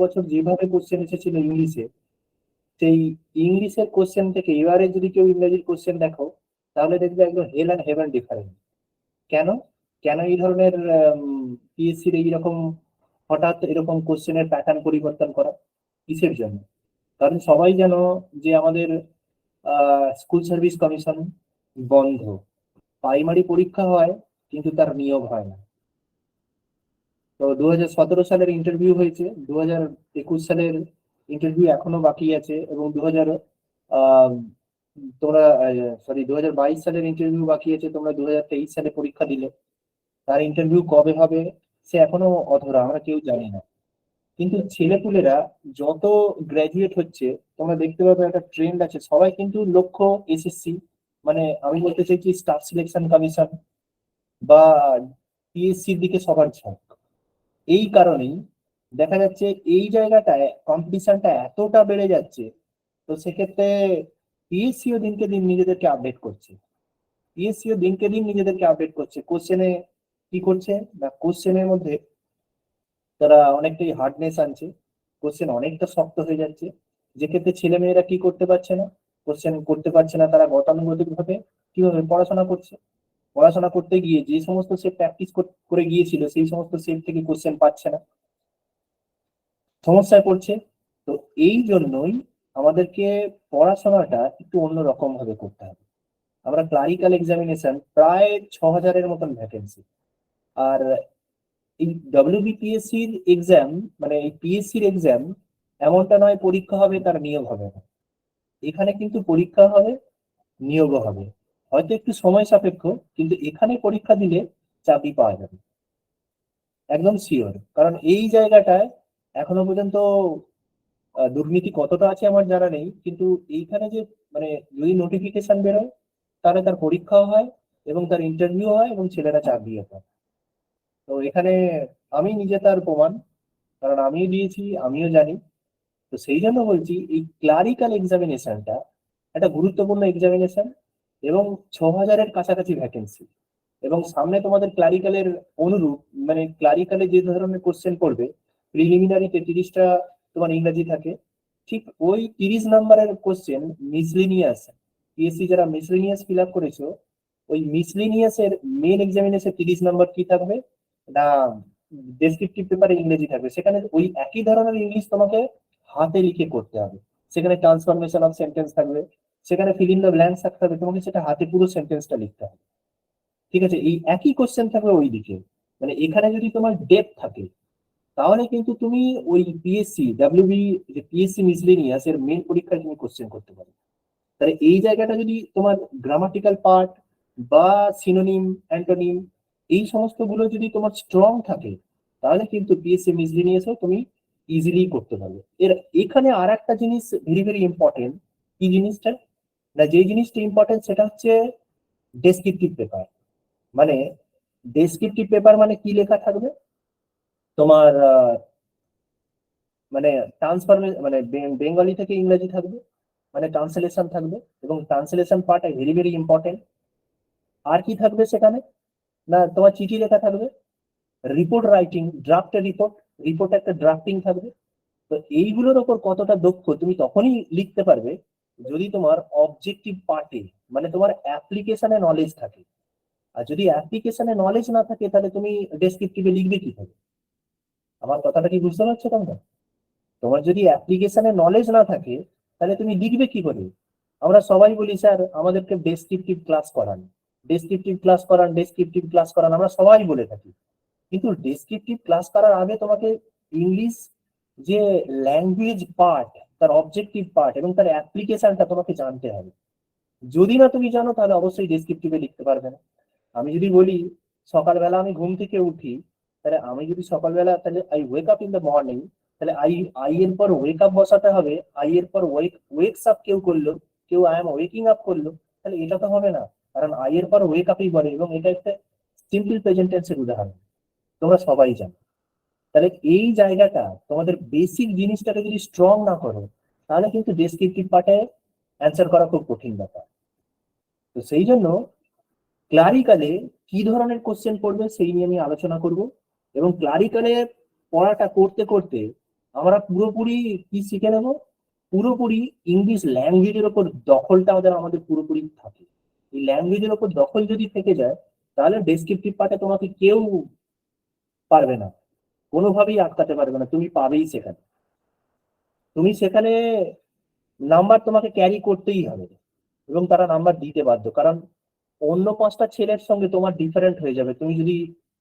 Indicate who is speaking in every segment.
Speaker 1: বছর যেভাবে কোশ্চেন এসেছিল ইংলিশে, সেই ইংলিশের কোশ্চেন থেকে এবারে যদি কেউ ইংরেজির কোশ্চেন দেখো, তাহলে দেখবে একদম হেল অ্যান্ড হেভেন ডিফারেন্ট। কেন? কেন এই ধরনের পিএসসির এইরকম হঠাৎ এরকম কোশ্চেনের প্যাটার্ন পরিবর্তন করা? কিসের জন্য? কারণ সবাই জানো যে আমাদের স্কুল সার্ভিস কমিশন বন্ধ, প্রাইমারি পরীক্ষা হয় কিন্তু তার নিয়োগ হয় না। তো 2017 সালের ইন্টারভিউ হয়েছে, 2021 সালের ইন্টারভিউ এখনো বাকি আছে, এবং আহ, তোমরা সরি 2022 সালের ইন্টারভিউ বাকি আছে, তোমরা 2023 সালে পরীক্ষা দিলে, তার ইন্টারভিউ কবে হবে সে এখনো অধরা, আমরা কেউ জানি না। কিন্তু ছেলেপুলেরা যত গ্রাজুয়েট হচ্ছে, তোমরা দেখতে পাবে একটা ট্রেন্ড আছে, সবাই কিন্তু লক্ষ্য এসএসসি, মানে আমি বলতে চাইছি স্টাফ সিলেকশন কমিশন বা পিএসসির দিকে সবার ঝোঁক। এই কারণেই দেখা যাচ্ছে এই জায়গাটায় কম্পিটিশনটা এতটা বেড়ে যাচ্ছে। তো সেক্ষেত্রে পিএসসিও দিনকে দিন নিজেদেরকে আপডেট করছে, পিএসসিও দিনকে দিন নিজেদেরকে আপডেট করছে। কোশ্চেনে কি করছে না, কোশ্চেনের মধ্যে তারা অনেকটাই হার্ডনেস আনছে, কোশ্চেন অনেকটা শক্ত হয়ে যাচ্ছে, যে ক্ষেত্রে ছেলে মেয়েরা কি করতে পারছে না, কোশ্চেন করতে পারছে না, তারা গতানুগতিক ভাবে কিভাবে পড়াশোনা করছে, পড়াশোনা করতে গিয়ে যে সমস্ত সে প্র্যাকটিস করে গিয়েছিল সেই সমস্ত সেট থেকে কোশ্চেন পাচ্ছে না, সমস্যায় পড়ছে। তো এই জন্যই আমাদেরকে পড়াশোনাটা একটু অন্যরকম ভাবে করতে হবে। আমরা ক্লারিক্যাল এক্সামিনেশন প্রায় 6,000-এর মতন ভ্যাকেন্সি, আর এই ডব্লিউবিপিএসসির এক্সাম, মানে এই পিএসসির এক্সাম এমনটা নয় পরীক্ষা হবে তার নিয়োগ হবে না। এখানে কিন্তু পরীক্ষা হবে, নিয়োগও হবে, হয়তো একটু সময় সাপেক্ষ, কিন্তু এখানে পরীক্ষা দিলে চাকরি পাওয়া যাবে একদম শিওর। কারণ এই জায়গাটায় এখনো পর্যন্ত দুর্নীতি কতটা আছে আমার জানা নেই, কিন্তু এইখানে যে মানে যদি নোটিফিকেশন বেরোয়, তাহলে তার পরীক্ষাও হয় এবং তার ইন্টারভিউ হয় এবং ছেলেরা চাকরিও পায়। তো এখানে আমি নিজে তার প্রমাণ, কারণ আমিও দিয়েছি, আমিও জানি। তো সেই জন্য বলছি এই ক্লারিক্যাল এক্সামিনেশনটা একটা গুরুত্বপূর্ণ এক্সামিনেশন, এবং 6,000-এর কাছাকাছি ভ্যাকেন্সি, এবং সামনে তোমাদের ক্লারিক্যালের অনুরূপ, মানে ক্লারিক্যালে যে ধরনের কোশ্চেন করবে, প্রিলিমিনারিতে 30টা তোমার ইংরাজি থাকে, ঠিক ওই 30 নাম্বারের কোশ্চেন মিসলিনিয়াস, পিএসসি যারা মিসলিনিয়াস ফিল আপ করেছো, ওই মিসলিনিয়াস এর মেন এক্সামিনেশন 30 নাম্বার কি থাকবে না, ডেসক্রিপটিভ পেপারে ইংরেজি থাকবে, সেখানে ওই একই ধরনের ইংলিশ তোমাকে হাতে লিখে করতে হবে। সেখানে ট্রান্সফরমেশন অফ সেন্টেন্স থাকবে, সেখানে ফিল ইন দ্য ব্ল্যাঙ্কস থাকতে হবে, তোমাকে সেটা হাতে পুরো সেন্টেন্সটা লিখতে হবে। ঠিক আছে, এই একই কোশ্চেন থাকবে ওই দিকে। মানে এখানে যদি তোমার ডেপথ থাকে, তাহলে কিন্তু তুমি ওই পিএসসি ডাব্লিউবি, যে পিএসসি মিসলেনিয়াস এর মেন পরীক্ষায় তুমি কোশ্চেন করতে পারো। তাহলে এই জায়গাটা যদি তোমার গ্রামাটিক্যাল পার্ট বা সিনোনিম, অ্যান্টোনিম, এই সমস্ত গুলো যদি তোমার স্ট্রং থাকে, তাহলে কিন্তু পিএসসি মিসলেনিয়াসও তুমি ইজিলি করতে পারবে। এখানে আর একটা জিনিস ভেরি ভেরি ইম্পর্টেন্ট। কি জিনিসটা না, যে জিনিসটা ইম্পর্টেন্ট সেটা হচ্ছে ডেসক্রিপটিভ পেপার। মানে ডেসক্রিপটিভ পেপার মানে কি লেখা থাকবে তোমার, মানে ট্রান্সফরমে মানে বেঙ্গলি থেকে ইংরেজি থাকবে, মানে ট্রান্সলেশন থাকবে, এবং translation part very very important. আর কি থাকবে সেখানে না, তোমার চিঠি লেখা থাকবে, রিপোর্ট রাইটিং, ড্রাফটের রিপোর্ট, রিপোর্ট একটা ড্রাফটিং থাকবে। তো এইগুলোর ওপর কতটা দক্ষ তুমি তখনই লিখতে পারবে যদি তোমার অবজেক্টিভ পার্টে, মানে তোমার অ্যাপ্লিকেশনে নলেজ থাকে। আর যদি অ্যাপ্লিকেশনে নলেজ না থাকে, তাহলে তুমি ডেসক্রিপটিভে লিখবে কি হবে? আমার কথাটা কি বুঝতে পারছো তোমরা? তোমার যদি অ্যাপ্লিকেশনে নলেজ না থাকে, তাহলে তুমি লিখবে কি করে? আমরা সবাই বলি স্যার আমাদেরকে ডেসক্রিপটিভ ক্লাস করান, ডেসক্রিপটিভ ক্লাস করান, ডেসক্রিপটিভ ক্লাস করান, আমরা সবাই বলে থাকি। কিন্তু ডেসক্রিপটিভ ক্লাস করার আগে তোমাকে ইংলিশ যে ল্যাঙ্গুয়েজ পার্ট, তার অবজেক্টিভ পার্ট এবং তার অ্যাপ্লিকেশনটা তোমাকে জানতে হবে। যদি না তুমি জানো, তাহলে অবশ্যই ডেসক্রিপটিভে লিখতে পারবে না। আমি যদি বলি সকালবেলা আমি ঘুম থেকে উঠি, তাহলে আমি যদি সকালবেলা, তাহলে I wake up in the morning, তাহলে আই আই এর পর ওয়েক আপ বসাতে হবে, আই এর পর ওয়েকস আপ কেউ করলো, কেউ আই এম ওয়েকিং আপ করলো, তাহলে এটা তো হবে না। কারণ আই এর পর ওয়েক আপই বলে, এবং এটা একটা সিম্পল প্রেজেন্ট টেন্সের উদাহরণ, তোমরা সবাই জানো। তাহলে এই জায়গাটা তোমাদের বেসিক জিনিসটাকে যদি স্ট্রং না করো, তাহলে কিন্তু ডেসক্রিপটিভ পার্টে অ্যান্সার করা খুব কঠিন ব্যাপার। তো সেই জন্য ক্লারিক্যালে কি ধরনের কোশ্চেন পড়বে সেই নিয়ে আমি আলোচনা করব, এবং ক্লারিক্যালে পড়াটা করতে করতে আমরা পুরোপুরি কি শিখে নেব, পুরোপুরি ইংলিশ ল্যাঙ্গুয়েজের ওপর দখলটা আমাদের পুরোপুরি থাকে। এই ল্যাঙ্গুয়েজের ওপর দখল যদি থেকে যায়, তাহলে ডেসক্রিপটিভ পার্টে তোমাকে কেউ পারবে না, কোনোভাবেই আটকাতে পারবে না, তুমি পাবেই সেখানে। তুমি সেখানে নাম্বার তোমাকে ক্যারি করতেই হবে, এবং তারা নাম্বার দিতে বাধ্য, কারণ অন্য 5টা ছেলের সঙ্গে তোমার ডিফারেন্ট হয়ে যাবে তুমি যদি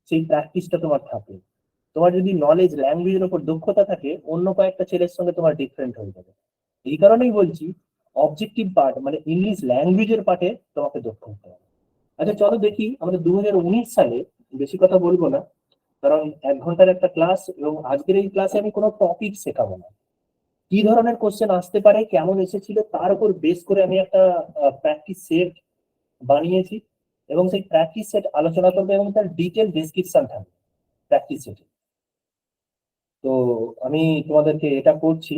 Speaker 1: সেই প্র্যাকটিসটা তোমার থাকে। তোমার যদি নলেজ ল্যাঙ্গুয়েজের উপর দক্ষতা থাকে, অন্য কয়েকটা ছেলের সঙ্গে তোমার ডিফারেন্ট হয়ে যাবে। এই কারণেই বলছি, অবজেক্টিভ পার্ট মানে ইংলিশ ল্যাঙ্গুয়েজের পার্টে তোমাকে দক্ষ হতে হবে। আচ্ছা চলো দেখি আমাদের 2019 সালে, বেশি কথা বলবো না কারণ 1 ঘন্টার একটা ক্লাস, এবং আজকের এই ক্লাসে আমি কোনো টপিক শেখাবো না। কি ধরনের কোশ্চেন আসতে পারে, কেমন এসেছিল, তার উপর বেস করে আমি একটা প্র্যাকটিস সেট বানিয়েছি, এবং সেই প্র্যাকটিস সেট আলোচনা করবে এবং তার ডিটেল ডেসক্রিপশন থাকবে প্র্যাকটিস সেটে। তো আমি তোমাদেরকে এটা করছি,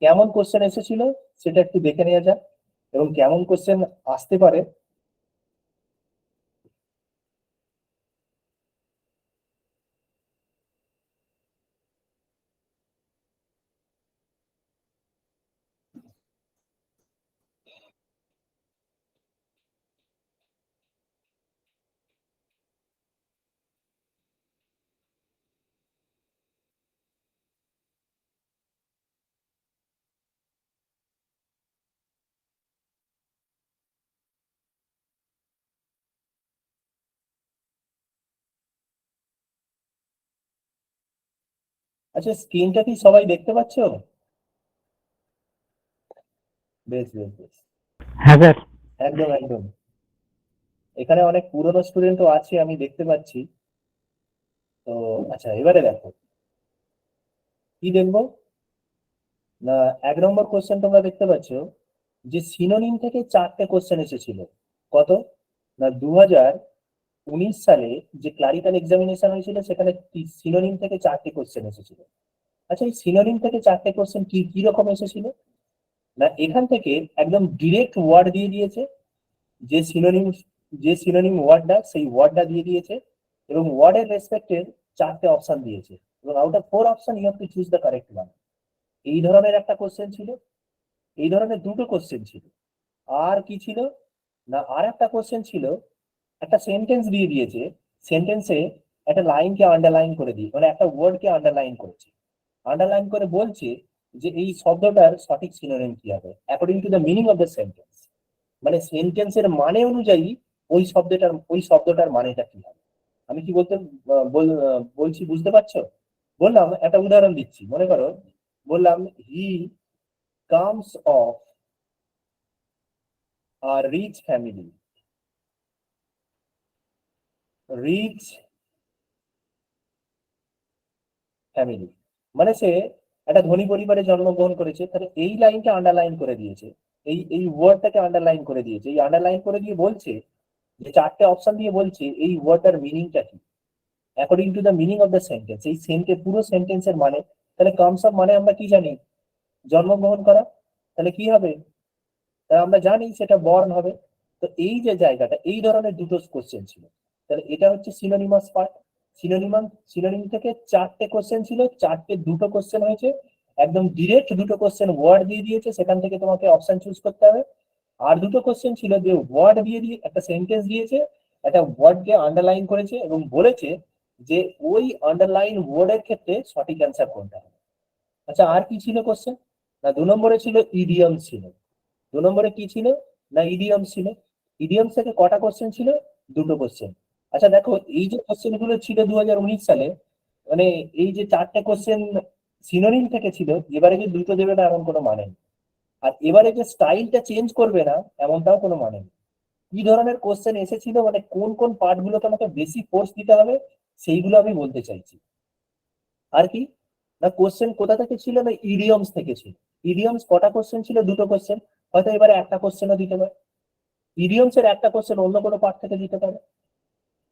Speaker 1: কেমন কোশ্চেন এসেছিল সেটা একটু দেখে নেওয়া যাক, এবং কেমন কোশ্চেন আসতে পারে। আচ্ছা স্ক্রিনটা কি সবাই দেখতে পাচ্ছো? বেশ বেশ বেশ।
Speaker 2: হ্যাঁ স্যার।
Speaker 1: একদম একদম। এখানে অনেক পুরনো স্টুডেন্টও আছে আমি দেখতে পাচ্ছি। তো আচ্ছা এবারে দেখো কি দেখবো না, 1 নম্বর কোশ্চেন তোমরা দেখতে পাচ্ছ যে সিনোনিম থেকে 4টে কোশ্চেন এসেছিল। কত না, 2019 সালে যে ক্লারিক্যাল এক্সামিনেশন হয়েছিল সেখানে সিনোনিম থেকে 4টে কোশ্চেন এসেছিল। আচ্ছা এই সিনোনিম থেকে 4টে কোশ্চেন কি কি রকম এসেছিল না, এখান থেকে একদম ডিরেক্ট ওয়ার্ড দিয়ে দিয়েছে, যে সিনোনিম, যে সিনোনিম ওয়ার্ডটা সেই ওয়ার্ডটা দিয়ে দিয়েছে, এবং ওয়ার্ডের রেসপেক্টের 4টে অপশন দিয়েছে, এবং out of 4 option you have to choose the correct one. এই ধরনের একটা কোশ্চেন ছিল, এই ধরনের দুটো কোশ্চেন ছিল। আর কি ছিল না, আর একটা কোশ্চেন ছিল, একটা সেন্টেন্স দিয়ে দিয়েছে, সেন্টেন্সে একটা লাইনকে আন্ডারলাইন করে দিয়ে, মানে একটা ওয়ার্ডকে আন্ডারলাইন করেছে, আন্ডারলাইন করে বলছে যে এই শব্দটার সঠিক সিনোনিম কি হবে according to the meaning of the sentence. মানে সেন্টেন্সের মানে অনুযায়ী ওই শব্দটার মানেটা কি হবে। আমি কি বলতে বলছি বুঝতে পারছো? বললাম একটা উদাহরণ দিচ্ছি, মনে করো বললাম he comes of a rich family, rich family মানে সে একটা ধনী পরিবারে জন্মগ্রহণ করেছে, তাহলে এই লাইনটা আন্ডারলাইন করে দিয়েছে, এই ওয়ার্ডটাকে আন্ডারলাইন করে দিয়েছে, এই আন্ডারলাইন করে দিয়ে বলছে যে 4টে অপশন দিয়ে বলছে এই ওয়ার্ডটার মিনিংটা কি according to the meaning of the sentence, এই পুরো সেন্টেন্সের মানে। তাহলে কামস অফ মানে আমরা কি জানি, জন্মগ্রহণ করা, তাহলে কি হবে, তাহলে আমরা জানি সেটা বর্ন হবে। তো এই যে জায়গাটা, এই ধরনের দুটো কোশ্চেন ছিল, তাহলে এটা হচ্ছে সিনোনিমাস পার্ট। সিনোনিম থেকে 4টে কোশ্চেন ছিল, 4টে দুটো কোশ্চেন হয়েছে, একদম ডিরেক্ট দুটো কোশ্চেন ওয়ার্ড দিয়ে দিয়েছে, সেখান থেকে তোমাকে অপশন চুজ করতে হবে। আর দুটো কোশ্চেন ছিল যে ওয়ার্ড দিয়ে একটা সেন্টেন্স দিয়েছে, একটা ওয়ার্ডকে আন্ডারলাইন করেছে এবং বলেছে যে ওই আন্ডারলাইন ওয়ার্ডের ক্ষেত্রে সঠিক অ্যান্সার কোনটা হবে। আচ্ছা আর কি ছিল কোশ্চেন না, 2 নম্বরে ছিল ইডিয়ম ছিল। 2 নম্বরে কি ছিল না, ইডিয়ম ছিল। ইডিয়মস থেকে কটা কোশ্চেন ছিল, দুটো কোশ্চেন। আচ্ছা দেখো এই যে কোশ্চেন গুলো ছিল 2019 সালে, মানে এই যে 4টে কোশ্চেন সিনোনিম থেকে ছিল, এবারে যে দুটো দেবে না এমন কোনো মানে নেই। আর এবারে যে স্টাইলটা চেঞ্জ করবে না এমনটাও কোনো মানে নেই। কি ধরনের কোশ্চেন এসেছিল মানে কোন কোন পার্ট গুলোতে আমাকে বেশি ফোর্স দিতে হবে সেইগুলো আমি বলতে চাইছি। আর কি না, কোশ্চেন কোথা থেকে ছিল না, ইডিয়মস থেকে ছিল। ইডিয়মস কটা কোশ্চেন ছিল, দুটো কোশ্চেন, হয়তো এবারে একটা কোশ্চেনও দিতে পারে, ইডিয়মস এর একটা কোশ্চেন অন্য কোনো পার্ট থেকে দিতে পারে।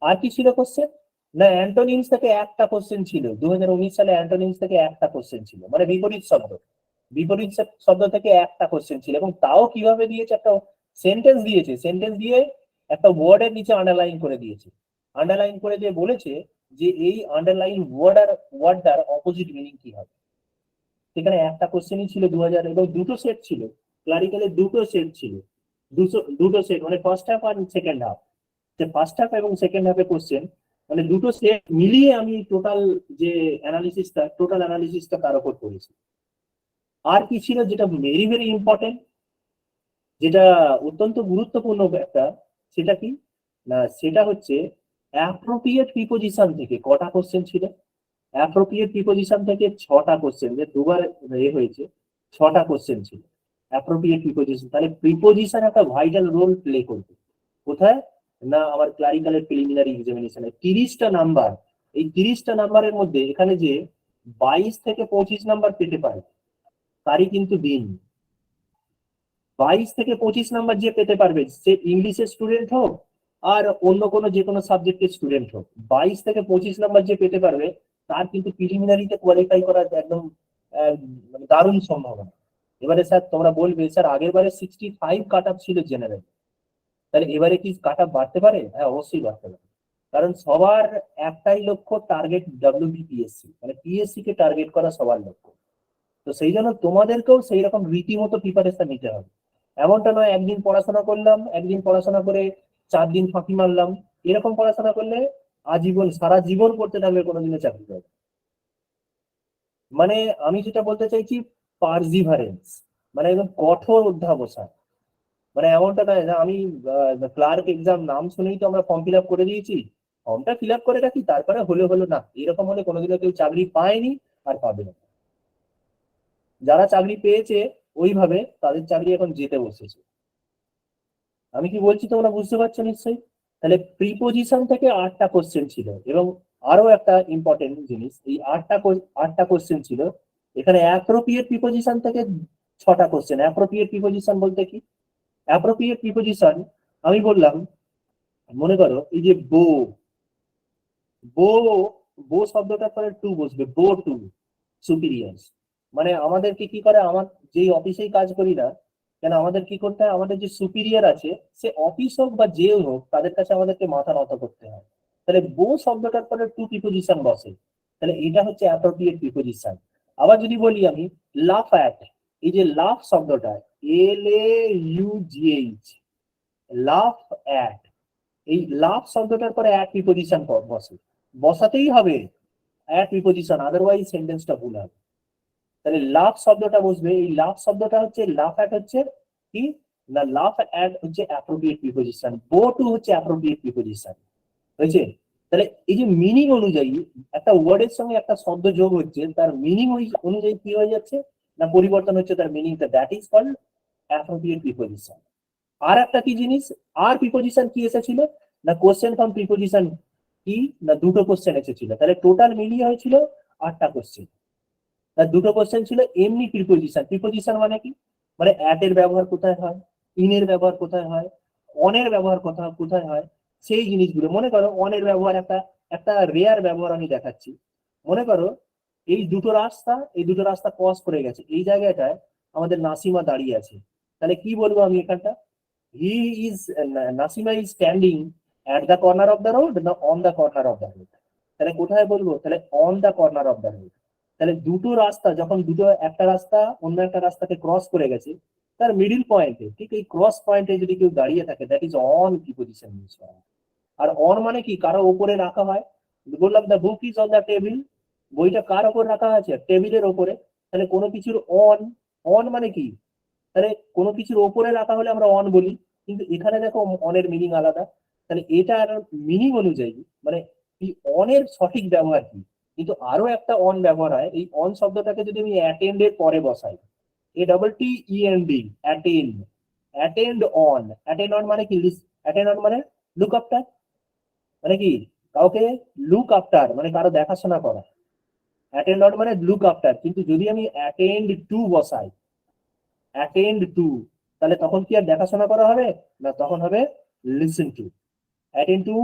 Speaker 1: আর কি ছিল কোশ্চেন না, অ্যান্টোনিমস থেকে একটা কোশ্চেন ছিল, 2019 সালে অ্যান্টোনিমস থেকে একটা কোশ্চেন ছিল, মানে বিপরীত শব্দ, বিপরীত শব্দ থেকে একটা কোশ্চেন ছিল, এবং তাও কিভাবে দিয়েছে, একটা সেন্টেন্স দিয়েছে, সেন্টেন্স দিয়ে একটা ওয়ার্ডের নিচে আন্ডারলাইন করে দিয়েছে, আন্ডারলাইন করে দিয়ে বলেছে যে এই আন্ডারলাইন ওয়ার্ডটার অপোজিট মিনিং কি হবে। সেখানে একটা কোশ্চেনই ছিল 2000 এবং দুটো সেট ছিল, ক্লারিক্যালের দুটো সেট ছিল, দুটো সেট মানে ফার্স্ট হাফ আর সেকেন্ড হাফ। যে ফার্স্ট হাফ এবং সেকেন্ড হাফে কোশ্চেন মানে দুটো সেট মিলিয়ে আমি টোটাল অ্যানালিসিসটা তার উপর করেছি। আর কি ছিল যেটা ভেরি ভেরি ইম্পর্টেন্ট, যেটা অত্যন্ত গুরুত্বপূর্ণ একটা, সেটা কি না, সেটা হচ্ছে অ্যাপ্রোপ্রিয়েট প্রিপোজিশন থেকে কটা কোশ্চেন ছিল। অ্যাপ্রোপ্রিয়েট প্রিপোজিশন থেকে 6টা কোশ্চেন, যে দুবার হয়েছে, 6টা কোশ্চেন ছিল অ্যাপ্রোপ্রিয়েট প্রিপোজিশন। তাহলে প্রিপোজিশন একটা ভাইটাল রোল প্লে করবে কোথায় না, আমার ক্লারিক্যালের প্রিলিমিনারি এক্সামিনেশনে 30টা নাম্বার। এই 30টা নাম্বারের মধ্যে এখানে যে 22 থেকে 25 নাম্বার পেতে পারে তারই কিন্তু দিন। 22 থেকে 25 নাম্বার যে পেতে পারবে, সে ইংলিশের স্টুডেন্ট হোক আর অন্য কোনো যে কোনো সাবজেক্টের স্টুডেন্ট হোক, 22 থেকে 25 নাম্বার যে পেতে পারবে তার কিন্তু প্রিলিমিনারিতে কোয়ালিফাই করার একদম মানে দারুণ সম্ভাবনা। এবারে স্যার তোমরা বলবে স্যার আগের বারে 65 কাট আপ ছিল জেনারেল, তাহলে এবারে কি কাট আপ বাড়তে পারে? হ্যাঁ, অবশ্যই বাড়তে পারে। কারণ সবার একটাই লক্ষ্য, টার্গেট WBPSC, মানে পিএসসি কে টার্গেট করা সবার লক্ষ্য। তো সেই জন্য তোমাদেরকেও সেই রকম রীতিমতো প্রিপারেশন নিতে হবে। এমনটা নয় একদিন পড়াশোনা করলাম, একদিন পড়াশোনা করে 4 দিন ফাঁকি মারলাম, এরকম পড়াশোনা করলে আজীবন সারা জীবন করতে থাকলে কোনোদিনও চাকরি পাবে। মানে আমি যেটা বলতে চাইছি, পারজিভারেন্স, মানে একদম কঠোর অধ্যাবসায়। মানে এমনটা নয় যে আমি ক্লার্ক এক্সাম নাম শুনেই তো আমরা ফর্ম ফিল আপ করে দিয়েছি, ফর্মটা ফিল আপ করে রাখি তারপরে হলে হলো না, এরকম হলে কোনোদিনও কেউ চাকরি পায়নি আর পাবে না। যারা চাকরি পেয়েছে ওইভাবে তাদের চাকরি এখন যেতে বসেছে। আমি কি বলছি তোমরা বুঝতে পারছো নিশ্চয়ই। তাহলে প্রিপোজিশন থেকে 8টা কোশ্চেন ছিল, এবং আরো একটা ইম্পর্টেন্ট জিনিস, এই 8টা কোশ্চেন ছিল এখানে অ্যাপ্রোপ্রিয়েট প্রিপোজিশন থেকে 6টা কোশ্চেন। অ্যাপ্রোপ্রিয়েট প্রিপোজিশন বলতে কি? অ্যাপ্রোপ্রিয়েট প্রিপোজিশন আমি বললাম, মনে করো এই যে বো, বো বো শব্দটার পরে টু বসবে, বো টু সুপিরিয়ার্স। মানে আমাদেরকে কি করে, আমার যেই অফিসেই কাজ করি না কেন, আমাদের কি করতে হয়, আমাদের যে সুপিরিয়র আছে সে অফিস হোক বা যে হোক তাদের কাছে আমাদেরকে মাথা নত করতে হয়। তাহলে বো শব্দটার পরে টু প্রিপোজিশন বসে, তাহলে এটা হচ্ছে অ্যাপ্রোপ্রিয়েট প্রিপোজিশন। আবার যদি বলি আমি লাফ অ্যাট, এই যে লাফ শব্দটা, LAUGH, লাফ অ্যাট, এই লাভ শব্দটার পরে অ্যাট প্রিপোজিশন বসে, বসাতেই হবে অ্যাট প্রিপোজিশন, আদারওয়াইজ সেন্টেন্সটা ভুল হবে। তাহলে লাভ শব্দটা বসবে, এই লাভ শব্দটা হচ্ছে, লাভ অ্যাট হচ্ছে কি না, লাভ অ্যাট হচ্ছে অ্যাপ্রোপ্রিয়েট প্রিপোজিশন, গো টু হচ্ছে অ্যাপ্রোপ্রিয়েট প্রিপোজিশন, হয়েছে? তাহলে এই যে মিনিং অনুযায়ী একটা ওয়ার্ডের সঙ্গে একটা শব্দ যোগ হচ্ছে, তার মিনিং অনুযায়ী কি হয়ে যাচ্ছে না, পরিবর্তন হচ্ছে তার মিনিংটা, that is called appropriate preposition. আর একটা কি জিনিস, আর প্রিপোজিশন কি এসেছিল না, কোশ্চেন ফ্রম প্রিপোজিশন কি না, দুটো কোশ্চেন এসেছিল, তাহলে টোটাল মিলিয়ে হয়েছিল 8টা কোশ্চেন। তার দুটো কোশ্চেন ছিল এমনি প্রিপোজিশন। প্রিপোজিশন মানে কি, মানে অ্যাট এর ব্যবহার কোথায় হয়, ইন এর ব্যবহার কোথায় হয়, অন এর ব্যবহার কোথায় হয়, সেই জিনিসগুলো। মনে করো অন এর ব্যবহার একটা একটা রেয়ার ব্যবহার আমি দেখাচ্ছি। মনে করো এই দুটো রাস্তা ক্রস করে গেছে, এই জায়গাটায় আমাদের নাসিমা দাঁড়িয়ে আছে, তাহলে কি বলবো আমি এখানটা, he is Nasima is standing at the corner of the road না on the corner of the road? তাহলে কোথায় বলবো, তাহলে on the corner of the road. তাহলে দুটো রাস্তা যখন একটা রাস্তা অন্য একটা রাস্তাকে ক্রস করে গেছে, তার মিডিল পয়েন্টে, ঠিক এই ক্রস পয়েন্টে যদি কেউ দাঁড়িয়ে থাকে, that is on preposition use করা। আর অন মানে কি, কারো উপরে রাখা হয়, বললাম the book is on the table, বইটা কার ওপর রাখা আছে, টেবিলের ওপরে। তাহলে কোনো কিছুর অন, অন মানে কি, তাহলে কোনো কিছুর ওপরে রাখা হলে আমরা অন বলি, কিন্তু এখানে দেখো অনের মিনিং আলাদা। তাহলে এটার মিনিং অনুযায়ী মানে এই অনের সঠিক ব্যবহার কি, কিন্তু আরো একটা অন ব্যবহার হয়, এই অন শব্দটাকে যদি আমি অ্যাটেন্ড এর পরে বসাই, ATTEND, attend, attend on, attend on মানে কি, অ্যাটেন্ড অন মানে লুক আফটার, মানে কি কাউকে লুক আফটার মানে কারো দেখাশোনা করা, অ্যাটেন্ড অন মানে লুক আফটার। কিন্তু যদি আমি অ্যাটেন্ড টু বসাই, অ্যাটেন্ড টু, তাহলে তখন কি আর দেখাশোনা করা হবে না, তখন হবে লিসেন টু। অ্যাটেন্ড টু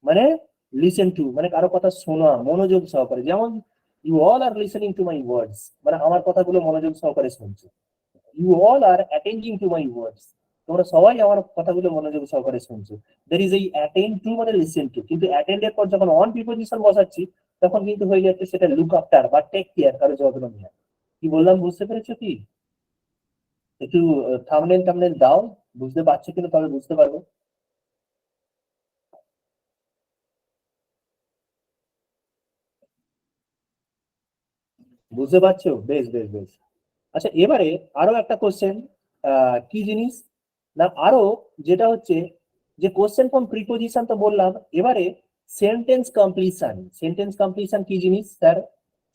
Speaker 1: মানে লিসেন টু মানে কারো কথা শোনা মনোযোগ সহকারে, যেমন you all are listening to my words, মানে আমার কথাগুলো মনোযোগ সহকারে শুনছো। You all are attending to my words, তোমরা সবাই আমার কথাগুলো মনোযোগ সহকারে শুনছো। দের ইজ এই অ্যাটেন্ড টু মানে লিসেন টু, কিন্তু অ্যাটেন্ড এর পর যখন অন প্রিপোজিশন বসাচ্ছি তখন কিন্তু হয়ে যাচ্ছে সেটা লুক আফটার বা টেক কেয়ার, কারো যত্ন নেওয়া। কি বললাম বুঝতে পেরেছো কি? একটু থাম্বনেল টামনেল দাও, বুঝতে পারছো কিনা তবে বুঝতে পারবো। বুঝতে পারছো? বেশ বেশ বেশ। আচ্ছা এবারে আরো একটা কোশ্চেন, কি জিনিস না, আরো যেটা হচ্ছে যে কোশ্চেন ফ্রম প্রিপোজিশন তো বললাম, এবারে সেন্টেন্স কমপ্লিশন। সেন্টেন্স কমপ্লিশন কি জিনিস স্যার?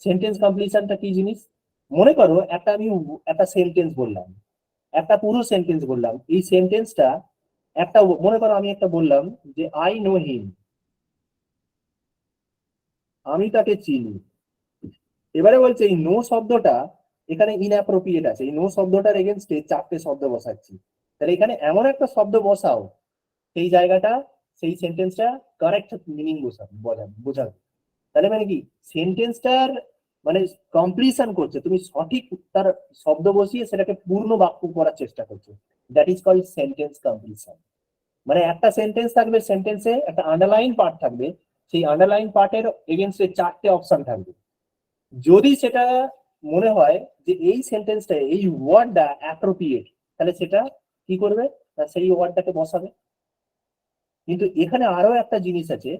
Speaker 1: সেন্টেন্স কমপ্লিশনটা কি জিনিস? মনে করো একটা আমি একটা সেন্টেন্স বললাম, একটা পুরো সেন্টেন্স বললাম, এই সেন্টেন্সটা একটা, মনে করো আমি একটা বললাম যে আই নো হিম, আমি তাকে চিনি। এবারে বলছে এই নো শব্দটা এখানে ইনঅ্যাপ্রোপ্রিয়েট আছে, এই নো শব্দটার এগেনস্টে চারটে শব্দ বসাচ্ছি। তাহলে এখানে এমন একটা শব্দ বসাও সেই জায়গাটা, সেই সেন্টেন্সটা কারেক্ট মিনিং বোঝাবে। তাহলে মানে কি, সেন্টেন্সটার মানে কমপ্লিশন করছে, তুমি সঠিক তার শব্দ বসিয়ে সেটাকে পূর্ণ বাক্য করার চেষ্টা করছো। That is called sentence completion. মানে একটা সেন্টেন্স থাকবে, সেন্টেন্সে একটা আন্ডারলাইন পার্ট থাকবে, সেই আন্ডারলাইন পার্টের এগেনস্টে চারটে অপশন থাকবে। যদি সেটা মনে হয় যে এই সেন্টেন্সটা, এই ওয়ার্ডটা অ্যাপ্রোপ্রিয়েট, তাহলে সেটা কি করবে না, সেই ওয়ার্ডটাকে বসাবে। কিন্তু এখানে আরো একটা জিনিস আছে,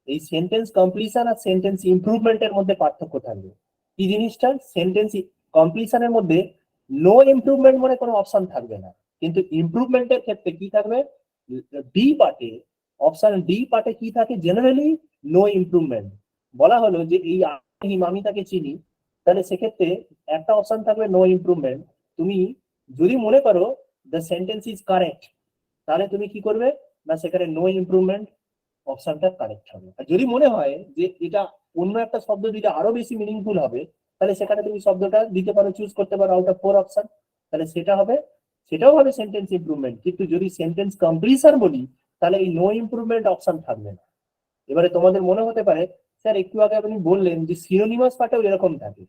Speaker 1: এই সেন্টেন্স কমপ্লিশন আর সেন্টেন্স ইমপ্রুভমেন্টের মধ্যে পার্থক্য থাকবে। কি জিনিসটা? সেন্টেন্স কমপ্লিশনের মধ্যে নো ইমপ্রুভমেন্ট মানে কোনো অপশন থাকবে না, কিন্তু ইমপ্রুভমেন্টের ক্ষেত্রে কি থাকবে? ডি পার্টে, অপশন ডি পার্টে কি থাকে জেনারেলি? No improvement. বলা হলো যে এই আমি তাকে চিনি, তাহলে সেক্ষেত্রে একটা অপশন থাকবে নো ইমপ্রুভমেন্ট। তুমি যদি মনে করো দ্য সেন্টেন্স ইজ কারেক্ট, তাহলে তুমি কি করবে না, সেখানে নো ইমপ্রুভমেন্ট অপশনটা কারেক্ট হবে। আর যদি মনে হয় যে এটা অন্য একটা শব্দ দিলে আরো বেশি মিনিংফুল হবে, তাহলে সেখানে তুমি শব্দটা দিতে পারো, চুজ করতে পারো আউট অফ ফোর অপশন, তাহলে সেটা হবে, সেটাও হবে সেন্টেন্স ইমপ্রুভমেন্ট। কিন্তু যদি সেন্টেন্স কমপ্লিশন বলি, তাহলে এই নো ইমপ্রুভমেন্ট অপশন থাকবে না। এবারে তোমাদের মনে হতে পারে স্যার একটু আগে আপনি বললেন যে সিনোনিমাস পার্টেও এরকম থাকে।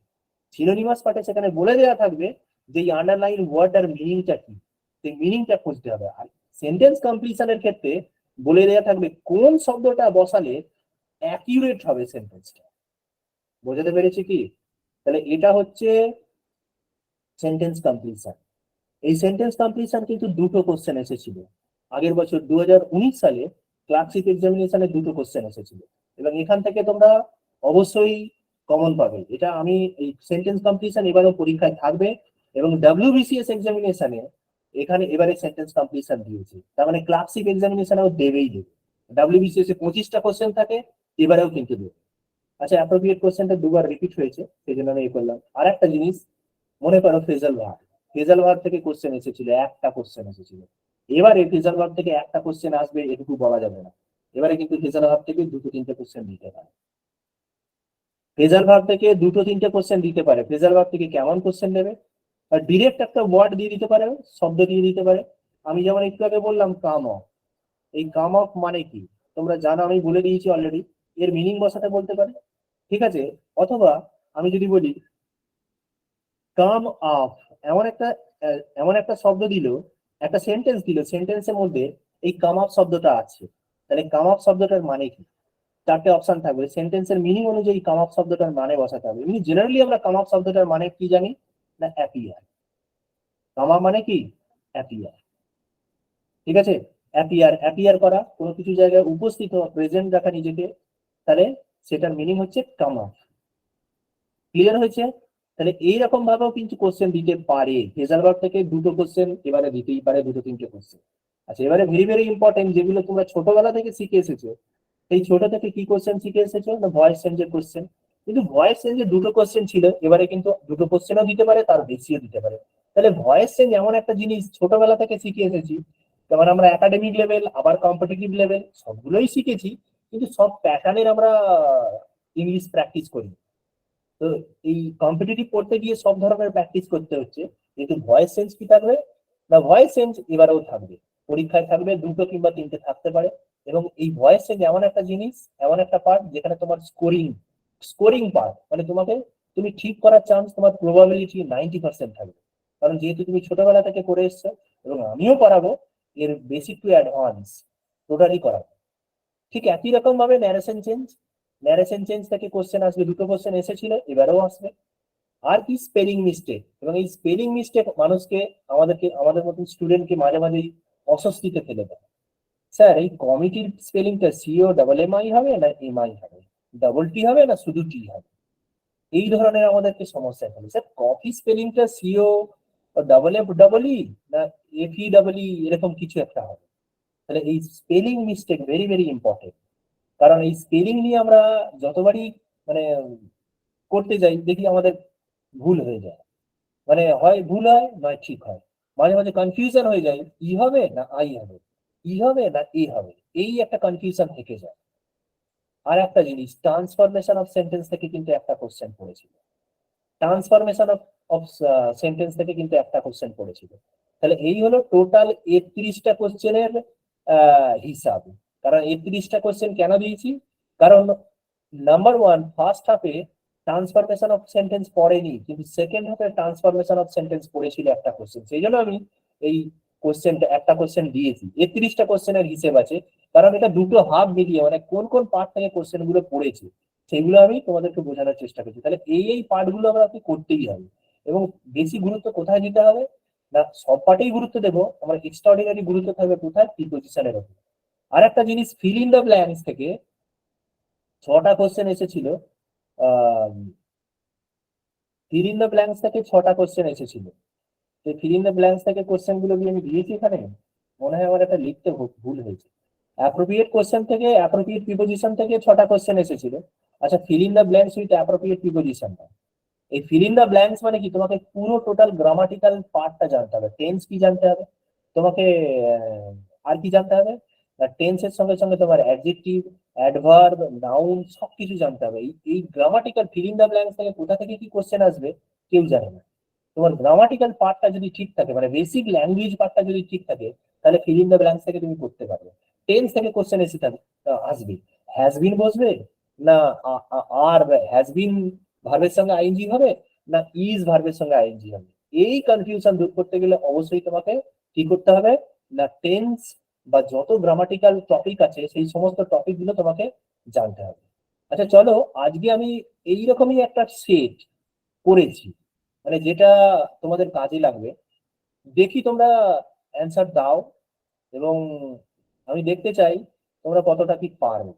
Speaker 1: সিনোনিমাস পার্টে সেখানে বলে দেওয়া থাকবে যে এই আন্ডারলাইন ওয়ার্ডটার মিনিংটা কি, সেই মিনিংটা খুঁজতে হবে। আর সেন্টেন্স কমপ্লিশনের ক্ষেত্রে বলে দেওয়া থাকবে কোন শব্দটা বসালে অ্যাকিউরেট হবে সেন্টেন্সটা। বোঝাতে পেরেছি কি? তাহলে এটা হচ্ছে সেন্টেন্স কমপ্লিশন। এই সেন্টেন্স কমপ্লিশন কিন্তু দুটো কোশ্চেন এসেছিল আগের বছর 2019 সালে, ক্লার্কশিপ এক্সামিনেশনে দুটো কোশ্চেন এসেছিল, এবং এখান থেকে তোমরা অবশ্যই কমন পাবে। এটা আমি এই সেন্টেন্স কমপ্লিশন এবারে পরীক্ষায় থাকবে, এবং ডাব্লিউবিসিএস এক্সামিনেশনে এখানে এবারে সেন্টেন্স কমপ্লিশন দিয়েছে, তার মানে ক্লার্কশিপ এক্সামিনেশনেও দেবেই দেবে। ডাব্লিউবিসিএস এ 25টা কোশ্চেন থাকে, এবারেও কিন্তু দেবে। আচ্ছা অ্যাপ্রোপ্রিয়েট কোশ্চেনটা দুবার রিপিট হয়েছে, সেই জন্য আমি করলাম। আর একটা জিনিস, মনে করো ফ্রেজাল ভার্ব, ফ্রেজাল ভার্ব থেকে কোশ্চেন এসেছিল, একটা কোশ্চেন এসেছিল। এবারে ফ্রেজাল ভার্ব থেকে একটা কোশ্চেন আসবে এটুকু বলা যাবে না, এবারে কিন্তু ফ্রেজাল ভার্ব থেকে দুটো তিনটে কোশ্চেন দিতে পারে। ফ্রেজাল ভার্ব থেকে দুটো তিনটে কোশ্চেন দিতে পারে। ফ্রেজাল ভার্ব থেকে কেমন কোশ্চেন নেবে? আর ডিরেক্ট একটা ওয়ার্ড দিয়ে দিতে পারে, শব্দ দিয়ে দিতে পারে। আমি যেমন একটু আগে বললাম কাম অফ, এই কাম অফ মানে কি তোমরা জানো, আমি বলে দিয়েছি অলরেডি। এর মিনিং বসাতে বলতে পারে, ঠিক আছে? অথবা আমি যদি বলি কাম অফ, এমন একটা এমন একটা শব্দ দিল, একটা সেন্টেন্স দিল, সেন্টেন্সের মধ্যে এই কাম অফ শব্দটা আছে, তাহলে কাম অফ শব্দটার মানে কি? চারটে অপশন থাকবে, সেন্টেন্সের মিনিং অনুযায়ী কাম অফ শব্দটার মানে বসাতে হবে। এমনি জেনারেলি আমরা কাম অফ শব্দটার মানে কি জানি না, অ্যাপিয়ার। কামা মানে কি? অ্যাপিয়ার। ঠিক আছে? অ্যাপিয়ার, অ্যাপিয়ার করা, কোনো কিছু জায়গায় উপস্থিত হওয়া, প্রেজেন্ট রাখা নিজেকে, তাহলে সেটার মিনিং হচ্ছে কাম অফ। ক্লিয়ার হয়েছে? তাহলে এইরকম ভাবেও কিন্তু কোশ্চেন দিতে পারে, ফ্রেজাল ভার্ব থেকে দুটো কোশ্চেন এবারে দিতেই পারে, দুটো তিনটে কোশ্চেন। আচ্ছা এবারে ভেরি ভেরি ইম্পর্টেন্ট, যেগুলো তোমরা ছোটবেলা থেকে শিখে এসেছো, এই ছোট থেকে কি কোশ্চেন শিখে এসেছো না, ভয়েস চেঞ্জের কোশ্চেন। কিন্তু ভয়েস চেঞ্জের দুটো কোশ্চেন ছিল, এবারে কিন্তু দুটো কোশ্চেনও দিতে পারে, তার বেশিও দিতে পারে। তাহলে ভয়েস চেঞ্জ এমন একটা জিনিস ছোটবেলা থেকে শিখে এসেছি, যেমন আমরা একাডেমিক লেভেল আবার কম্পিটিটিভ লেভেল সবগুলোই শিখেছি, কিন্তু সব প্যাটার্নের আমরা ইংলিশ প্র্যাকটিস করি। তো এই কম্পিটিটিভ পড়তে গিয়ে সব ধরনের প্র্যাকটিস করতে হচ্ছে। কিন্তু ভয়েস চেঞ্জ কি থাকবে না, ভয়েস চেঞ্জ এবারেও থাকবে, পরীক্ষায় থাকবে, দুটো কিংবা তিনটে থাকতে পারে। এবং এই ভয়েস চেঞ্জ এমন একটা জিনিস, এমন একটা পার্ট যেখানে তোমার স্কোরিং, স্কোরিং পার্ট, মানে তোমাকে, তুমি ঠিক করার চান্স, তোমার প্রবাবিলিটি 90% থাকবে। কারণ যেহেতু তুমি ছোটবেলা থেকে করে এসছো, এবং আমিও করাবো, এর বেসিক টু অ্যাডভান্স টোটালি করাবো। ঠিক একই রকম ভাবে ন্যারেশন চেঞ্জ, ন্যারেশন চেঞ্জ থেকে কোশ্চেন আসবে, দুটো কোশ্চেন এসেছিল, এবারেও আসবে। আর কি স্পেলিং মিস্টেক, এবং এই স্পেলিং মিস্টেক মানুষকে আমাদের মতন স্টুডেন্টকে মাঝে মাঝেই অস্বস্তিতে ফেলে দেয়। স্যার এই কমিটির স্পেলিংটা সিও ডাবল এম আই হবে না এম আই হবে, ডাবল টি হবে না শুধু টি হবে, এই ধরনের আমাদেরকে সমস্যা ফেলে। স্যার কফি স্পেলিংটা CO double F double E না এফ ই ডাবল ই এরকম কিছু একটা হবে। তাহলে এই spelling mistake very very important, কারণ এই স্পেলিং নিয়ে আমরা যতবারই মানে করতে যাই দেখি আমাদের ভুল হয়ে যায়, মানে হয় ভুল হয় নয় ঠিক হয়, মাঝে মাঝে কনফিউশন হয়ে যায়, ই হবে না আই হবে, ই হবে না এ হবে, এই একটা কনফিউশন থেকে যায়। আর একটা জিনিস, ট্রান্সফরমেশন অফ সেন্টেন্স থেকে কিন্তু একটা কোশ্চেন পড়েছিল, ট্রান্সফরমেশন অফ সেন্টেন্স থেকে কিন্তু একটা কোশ্চেন পড়েছিল। তাহলে এই হলো টোটাল 31টা কোশ্চেনের হিসাব। কারণ 31টা কোশ্চেন কেন দিয়েছি, কারণ নাম্বার ওয়ান ফার্স্ট হাফে ট্রান্সফরমেশন অফ সেন্টেন্স পড়েনি, কিন্তু সেকেন্ড হাফে ট্রান্সফরমেশন অফ সেন্টেন্স পড়েছিল একটা কোশ্চেন, সেই জন্য আমি এই কোশ্চেনটা একটা কোশ্চেন দিয়েছি। 31টা কোশ্চেনের হিসেব আছে, কারণ এটা দুটো হাফ মিলিয়ে মানে কোন কোন পার্ট থেকে কোশ্চেন গুলো পড়েছে সেগুলো আমি তোমাদেরকে বোঝানোর চেষ্টা করছি। তাহলে এই পার্ট গুলো আমাকে করতেই হবে, এবং বেশি গুরুত্ব কোথায় দিতে হবে না, সব পার্টেই গুরুত্ব দেবো, আমার এক্সট্রাঅর্ডিনারি গুরুত্ব থাকবে কোথায়, প্রিপজিশনের উপর। আর একটা জিনিস, ফিল ইন দ্য ব্ল্যাঙ্কস থেকে 6টা কোশ্চেন এসেছিল, ফিল ইন দ্য ব্ল্যাঙ্কস থেকে 6টা কোশ্চেন এসেছিল। সেই ফিল ইন দ্য ব্ল্যাঙ্কস থেকে কোশ্চেন গুলো কি আমি দিয়েছি এখানে, মনে হয় আমার একটা লিখতে ভুল হয়েছে। অ্যাপ্রোপ্রিয়েট কোশ্চেন থেকে, অ্যাপ্রোপ্রিয়েট প্রিপোজিশন থেকে 6টা কোশ্চেন এসেছিল। আচ্ছা, feel in the blanks with appropriate preposition, এই ফিল ইন দ্য ব্ল্যাঙ্কস মানে কি, তোমাকে পুরো টোটাল গ্রামাটিক্যাল পার্টটা জানতে হবে, টেন্স কি জানতে হবে তোমাকে, আর কি জানতে হবে না, টেন্সের সঙ্গে সঙ্গে তোমার অ্যাডজেক্টিভ, অ্যাডভার্ব, নাউন সবকিছু জানতে হবে। এই grammatical feel in the blanks থেকে কোথা থেকে কি কোশ্চেন আসবে কেউ জানে না। তোমার গ্রামাটিক্যাল পার্টটা যদি ঠিক থাকে, মানে বেসিক ল্যাঙ্গুয়েজ পার্টটা যদি ঠিক থাকে, তাহলে ফিল ইন দ্য ব্ল্যাঙ্কস থেকে তুমি করতে পারবে। টেন্স থেকে কোশ্চেন এসে আসবে, হ্যাজ বিন বসবে না, আর হ্যাজ বিন ভার্বের সঙ্গে আইএনজি হবে না ইজ ভার্বের সঙ্গে আইএনজি হবে, এই কনফিউশন দূর করতে গেলে অবশ্যই তোমাকে কি করতে হবে না, টেন্স বা যত গ্রামাটিক্যাল টপিক আছে সেই সমস্ত টপিক গুলো তোমাকে জানতে হবে। আচ্ছা চলো, আজকে আমি এইরকমই একটা সেট করেছি, মানে যেটা তোমাদের কাজে লাগবে, দেখি তোমরা অ্যান্সার দাও, এবং আমি দেখতে চাই তোমরা কতটা কি পারো।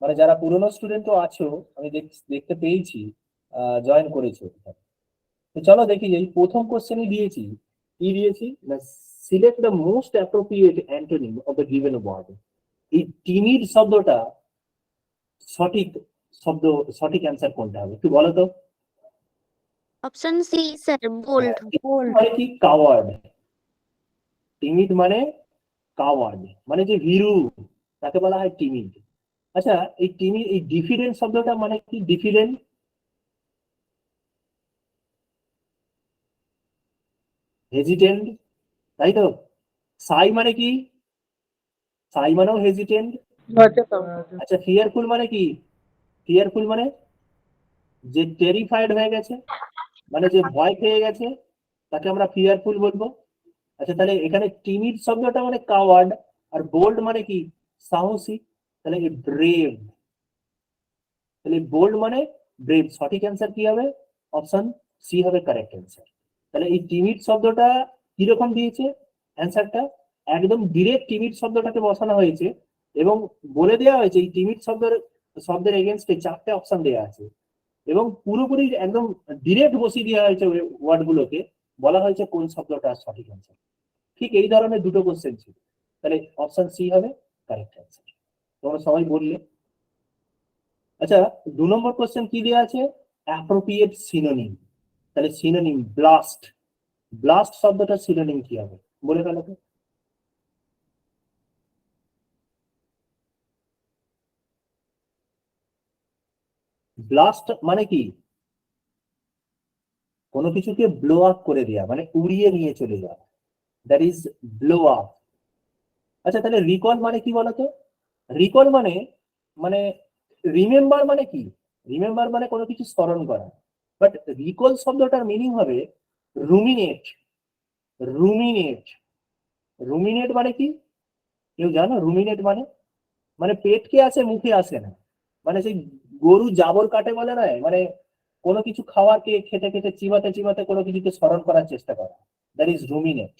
Speaker 1: মানে যারা পুরনো স্টুডেন্টও আছো, আমি দেখতে পেয়েছি জয়েন করেছো। তো চলো দেখি, এই প্রথম কোশ্চেনই দিয়েছি, কি দিয়েছি না, select the most appropriate antonym of the given word. এই টিমিড শব্দটা সঠিক শব্দ, সঠিক অ্যান্সার কোনটা হবে একটু বলো তো।
Speaker 2: Option C sir, bold.
Speaker 1: মানে কি, কাওয়ার্ড। টিমিড মানে কাওয়ার্ড, মানে যে ভীরু তাকে বলা হয় টিমিড। আচ্ছা, এই টিমিড, এই ডিফিডেন্ট শব্দটা মানে কি, ডিফিডেন্ট, হেজিটেন্ট, তাই তো। সাই মানে কি, সাই মানেও হেজিটেন্ট। আচ্ছা, ফিয়ারফুল মানে কি, ফিয়ারফুল মানে যে টেরিফাইড হয়ে গেছে, মানে যে ভয় পেয়ে গেছে তাকে আমরা ফিয়ারফুল বলবো। আচ্ছা, তাহলে এখানে টিমিড শব্দটা মানে কাওয়ার্ড, আর বোল্ড মানে কি, সাহসী, তাহলে ব্রেভ, তাহলে বোল্ড মানে ব্রেভ, সঠিক অ্যান্সার কি হবে, অপশন সি হবে কারেক্ট অ্যান্সার। তাহলে এই টিমিড শব্দটা কিরকম দিয়েছে অ্যান্সারটা, একদম ডিরেক্ট টিমিড শব্দটাকে বসানো হয়েছে, এবং বলে দেওয়া হয়েছে এই টিমিড শব্দের এগেনস্টে 4টে অপশন দেওয়া আছে, এবং পুরোপুরি একদম ডিরেক্ট বসিয়ে দেওয়া হয়েছে ওয়ার্ড গুলোকে, বলা হয়েছে কোন শব্দটা সঠিক অ্যান্সার। ঠিক এই ধরনের দুটো কোশ্চেন ছিল, তাহলে অপশন সি হবে কারেক্ট অ্যান্সার, তোমরা সবাই বললে। আচ্ছা, 2 নম্বর কোশ্চেন কি দেওয়া আছে, অ্যাপ্রোপ্রিয়েট সিনোনিম। তাহলে সিনোনিম, ব্লাস্ট, ব্লাস্ট শব্দটা সিনোনিম কি হবে বলে ফেলো তো। ব্লাস্ট মানে কি, কোনো কিছুকে ব্লো আপ করে দেওয়া, মানে উড়িয়ে নিয়ে চলে যাওয়া, দ্যাট ইজ ব্লো আপ। আচ্ছা, তাহলে রিকল মানে কি বলতো, রিকল মানে মানে রিমেম্বার মানে কি, রিমেম্বার মানে কোনো কিছু স্মরণ করা, বাট রিকল শব্দটার মিনিং হবে রুমিনেট, রুমিনেট, রুমিনেট মানে কি কেউ জানো, রুমিনেট মানে, মানে পেটকে আসে মুখে আসে না, মানে সেই গরু জাবর কাটে বলে না, মানে কোনো কিছু খাওয়াকে খেতে খেতে চিবাতে চিবাতে কোনো কিছুকে স্মরণ করার চেষ্টা করা, দ্যাট ইজ রুমিনেট।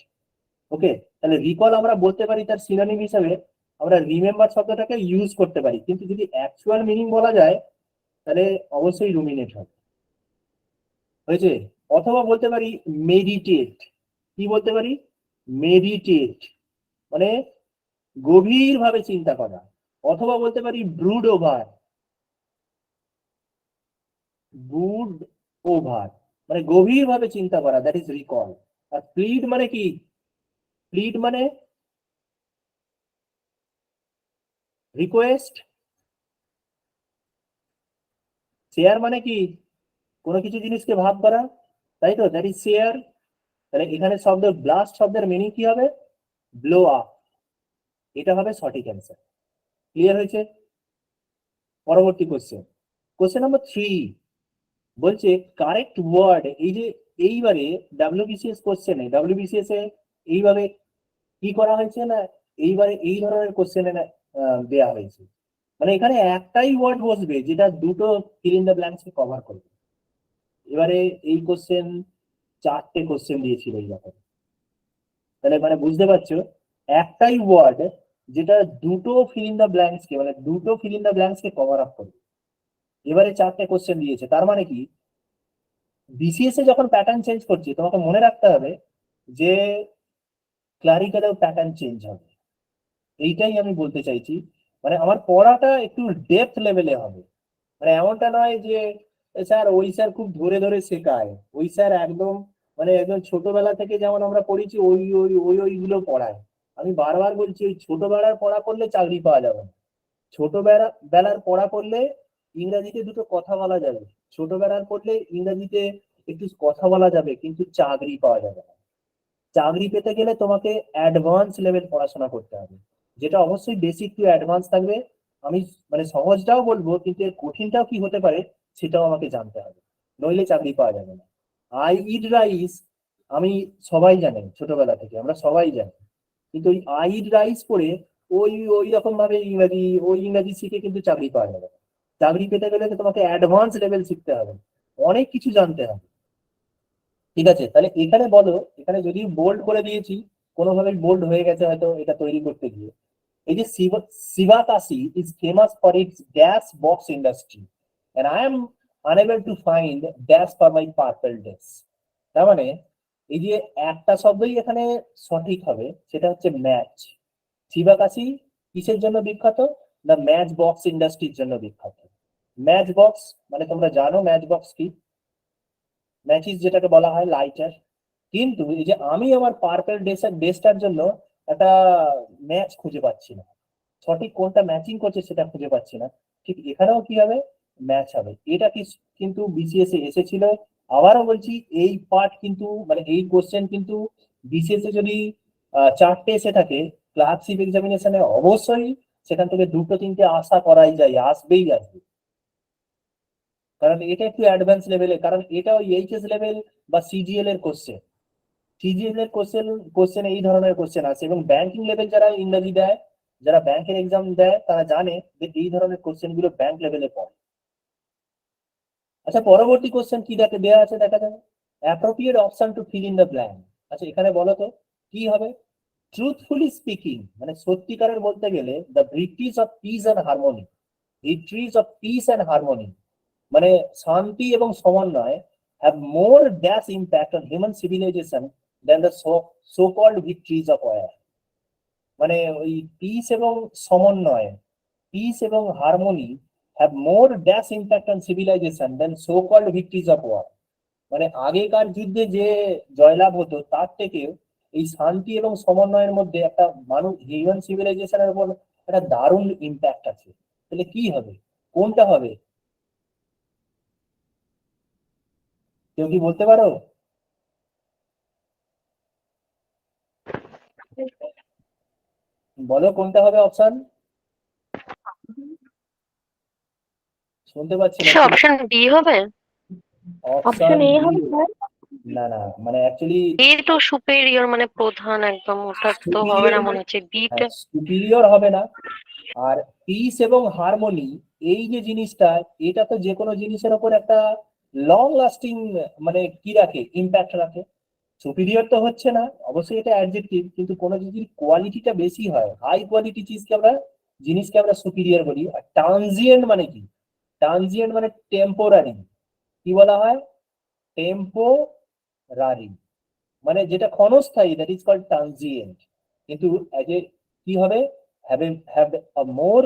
Speaker 1: ওকে, তাহলে রিকল আমরা বলতে পারি তার সিনোনিম হিসাবে আমরা রিমেম্বার শব্দটাকে ইউজ করতে পারি, কিন্তু যদি অ্যাকচুয়াল মিনিং বলা যায় তাহলে অবশ্যই রুমিনেট হবে। হয়েছে? অথবা বলতে পারি মেডিটেট। কি বলতে পারি? মেডিটেট মানে গভীরভাবে চিন্তা করা। অথবা বলতে পারি ব্রুড ওভার। ব্রুড ওভার মানে গভীরভাবে চিন্তা করা, দ্যাট ইজ রিকল। আর প্লিড মানে কি? প্লিড মানে রিকোয়েস্ট। শেয়ার মানে কি? কোনো কিছু জিনিসকে ভাগ করা, তাই তো, দ্যাট ইজ শেয়ার। তাহলে এখানে শব্দ ব্লাস্ট শব্দের মিনিং কি হবে? Blow up. এটা হবে সঠিক অ্যান্সার। ক্লিয়ার হয়েছে? পরবর্তী কোশ্চেন, কোশ্চেন নাম্বার 3 বলছে কারেক্ট ওয়ার্ড। এই যে এইবারে ডাব্লিউবিসিএস কোশ্চেনে, ডাব্লিউবিসিএস এ এইভাবে কি করা হয়েছে না, এইবারে এই ধরনের কোশ্চেনে দেওয়া হয়েছে, মানে এখানে একটাই ওয়ার্ড বসবে যেটা দুটো feel in the blanks K cover করবে। এবারে এই কোশ্চেন 4টে কোশ্চেন দিয়েছিল এই ব্যাপারে, তাহলে মানে বুঝতে পারছো একটাই ওয়ার্ড যেটা দুটো ফিল ইন দ্য ব্ল্যাঙ্কস কে, মানে দুটো feel in the blanks K cover up করবে। এবারে 4টে কোশ্চেন দিয়েছে, তার মানে কি বিসিএস এ যখন প্যাটার্ন চেঞ্জ করছি তোমাকে মনে রাখতে হবে যে ক্লারিক্যালেও প্যাটার্ন চেঞ্জ হবে। এইটাই আমি বলতে চাইছি, মানে আমার পড়াটা একটু ডেপথ লেভেলে হবে। মানে এমনটা নয় যে স্যার ওই স্যার খুব ধরে ধরে শেখায়, ওই স্যার একদম মানে একদম ছোটবেলা থেকে যেমন আমরা পড়েছি ওই ওই ওই ওইগুলো পড়ায়। আমি বারবার বলছি ওই ছোটবেলার পড়া করলে চাকরি পাওয়া যাবে না। ছোটবেলার পড়া করলে ইংরাজিতে দুটো কথা বলা যাবে, ছোটবেলার পড়লে ইংরাজিতে একটু কথা বলা যাবে, কিন্তু চাকরি পাওয়া যাবে না। চাকরি পেতে গেলে তোমাকে অ্যাডভান্স লেভেল পড়াশোনা করতে হবে, যেটা অবশ্যই বেসিক টু অ্যাডভান্স থাকবে। আমি মানে সহজটাও বলবো, কিন্তু এর কঠিনটাও কি হতে পারে সেটাও আমাকে জানতে হবে, নইলে চাকরি পাওয়া যাবে না। আই ইট রাইস আমি সবাই জানে, ছোটবেলা থেকে আমরা সবাই জানি, কিন্তু ওই আই ইট রাইস পড়ে ওই ওই রকম ভাবে ইংরাজি শিখে কিন্তু চাকরি পাওয়া যাবে না। চাকরি পেতে গেলে তো তোমাকে অ্যাডভান্স লেভেল শিখতে হবে, অনেক কিছু জানতে হবে। ঠিক আছে, তাহলে এখানে বলো, এখানে যদি বোল্ড করে দিয়েছি, কোনোভাবে বোল্ড হয়ে গেছে হয়তো এটা তৈরি করতে গিয়ে। এই যে Sivakasi is famous for its dash box industry and I am unable to find dash for my purple dress. তার মানে এই যে একটা শব্দই এখানে সঠিক হবে, সেটা হচ্ছে ম্যাচ। শিবাকাশি কিসের জন্য বিখ্যাত? না ম্যাচ বক্স ইন্ডাস্ট্রির জন্য বিখ্যাত। ম্যাচ বক্স মানে তোমরা জানো ম্যাচ বক্স কি, ম্যাচিস যেটাকে বলা হয় লাইটার। কিন্তু এই যে আমি আমার পার্পল ড্রেসটার জন্য একটা ম্যাচ খুঁজে পাচ্ছি না, সঠিক কোনটা ম্যাচিং করছে সেটা খুঁজে পাচ্ছি না। ঠিক এখানেও কি হবে? ম্যাচ হবে। এটা কি কিন্তু বিসিএস এ এসেছিল। আবারও বলছি এই পার্ট কিন্তু মানে এই কোশ্চেন কিন্তু বিসিএস এ যদি 4টে এসে থাকে, ক্লার্কশিপ এক্সামিনেশনে অবশ্যই সেখান থেকে 2-3টে আশা করাই যায়, আসবেই আসবে। কারণ এটা একটু অ্যাডভান্স লেভেলে, কারণ এটা ওই এইচএস লেভেল বা সিজিএল এর কোশ্চেন। সিজিএল এর কোশ্চেন এই ধরনের কোশ্চেন আছে, এবং ব্যাংকিং লেভেল যারা ইংরাজি দেয়, যারা ব্যাংকের এক্সাম দেয়, তারা জানে যে এই ধরনের কোশ্চেন গুলো ব্যাংক লেভেলে পড়ে। আচ্ছা, পরবর্তী কোশ্চেন কি দেওয়া আছে দেখা যাবে। Appropriate option to fill in the blank. আচ্ছা, এখানে বলো তো কি হবে? ট্রুথফুলি স্পিকিং মানে সত্যিকারের বলতে গেলে the victories of peace and harmony, victories of peace and harmony মানে শান্তি এবং সমন্বয় have more dash impact on human civilization than the so-called victories of war. মানে ওই পিস এবং সমন্বয়, পিস এবং harmony have more dash impact on civilization than so-called victories of war. মানে আগেকার যুদ্ধে যে জয়লাভ হতো তার থেকে এই শান্তি এবং সমন্বয়ের মধ্যে একটা মানুষ হিউম্যান সিভিলাইজেশনের উপর একটা দারুণ ইম্প্যাক্ট আছে। তাহলে কি হবে, কোনটা হবে? কেউ কি বলতে পারো? বলো কোনটা হবে অপশন। শুনতে পাচ্ছি না।
Speaker 3: অপশন বি হবে।
Speaker 1: Option
Speaker 2: A
Speaker 1: B?
Speaker 2: হবে স্যার।
Speaker 1: না না, মানে অ্যাকচুয়ালি
Speaker 3: এ তো সুপেরিয়র মানে প্রধান একদম, ওটা তো হবে না মনে হচ্ছে। বিটা
Speaker 1: সুপিরিয়র হবে না। আর পিস এবং হারমোনি এই যে জিনিসটা, এটা তো যে কোনো জিনিসের ওপর একটা লং লাস্টিং মানে কি রাখে, ইম্প্যাক্ট রাখে। সুপিরিয়র তো হচ্ছে না, অবশ্যই এটা অ্যাডজেক্টিভ, কিন্তু কোনো যদি কোয়ালিটিটা বেশি হয়, হাই কোয়ালিটি জিনিসকে আমরা সুপিরিয়র বলি। আর ট্রানজিয়েন্ট মানে কি? ট্রানজিয়েন্ট মানে টেম্পোরারি। কি বলা হয়? টেম্পোরারি, মানে যেটা ক্ষণস্থায়ী, দ্যাট ইজ কল্ড ট্রানজিয়েন্ট। কিন্তু কি হবে? Have a more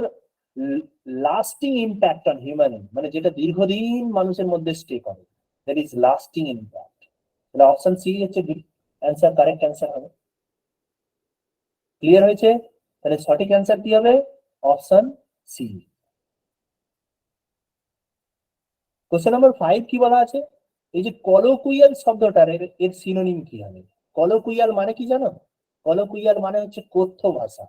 Speaker 1: lasting impact on human, মানে যেটা দীর্ঘদিন মানুষের মধ্যে স্টে করে, দ্যাট ইজ লাস্টিং ইম্প্যাক্ট। তাহলে অপশন সি হচ্ছে অ্যান্সার, কারেক্ট অ্যান্সার হবে। ক্লিয়ার হয়েছে? তাহলে সঠিক অ্যান্সার কি হবে? Option C. কোশ্চেন নাম্বার 5 কি বলা আছে? এই যে কলোকুইয়াল শব্দটার এর সিনোনিম কি হবে? কলোকুইয়াল মানে কি জানো? কলোকুইয়াল মানে হচ্ছে কথ্য ভাষা।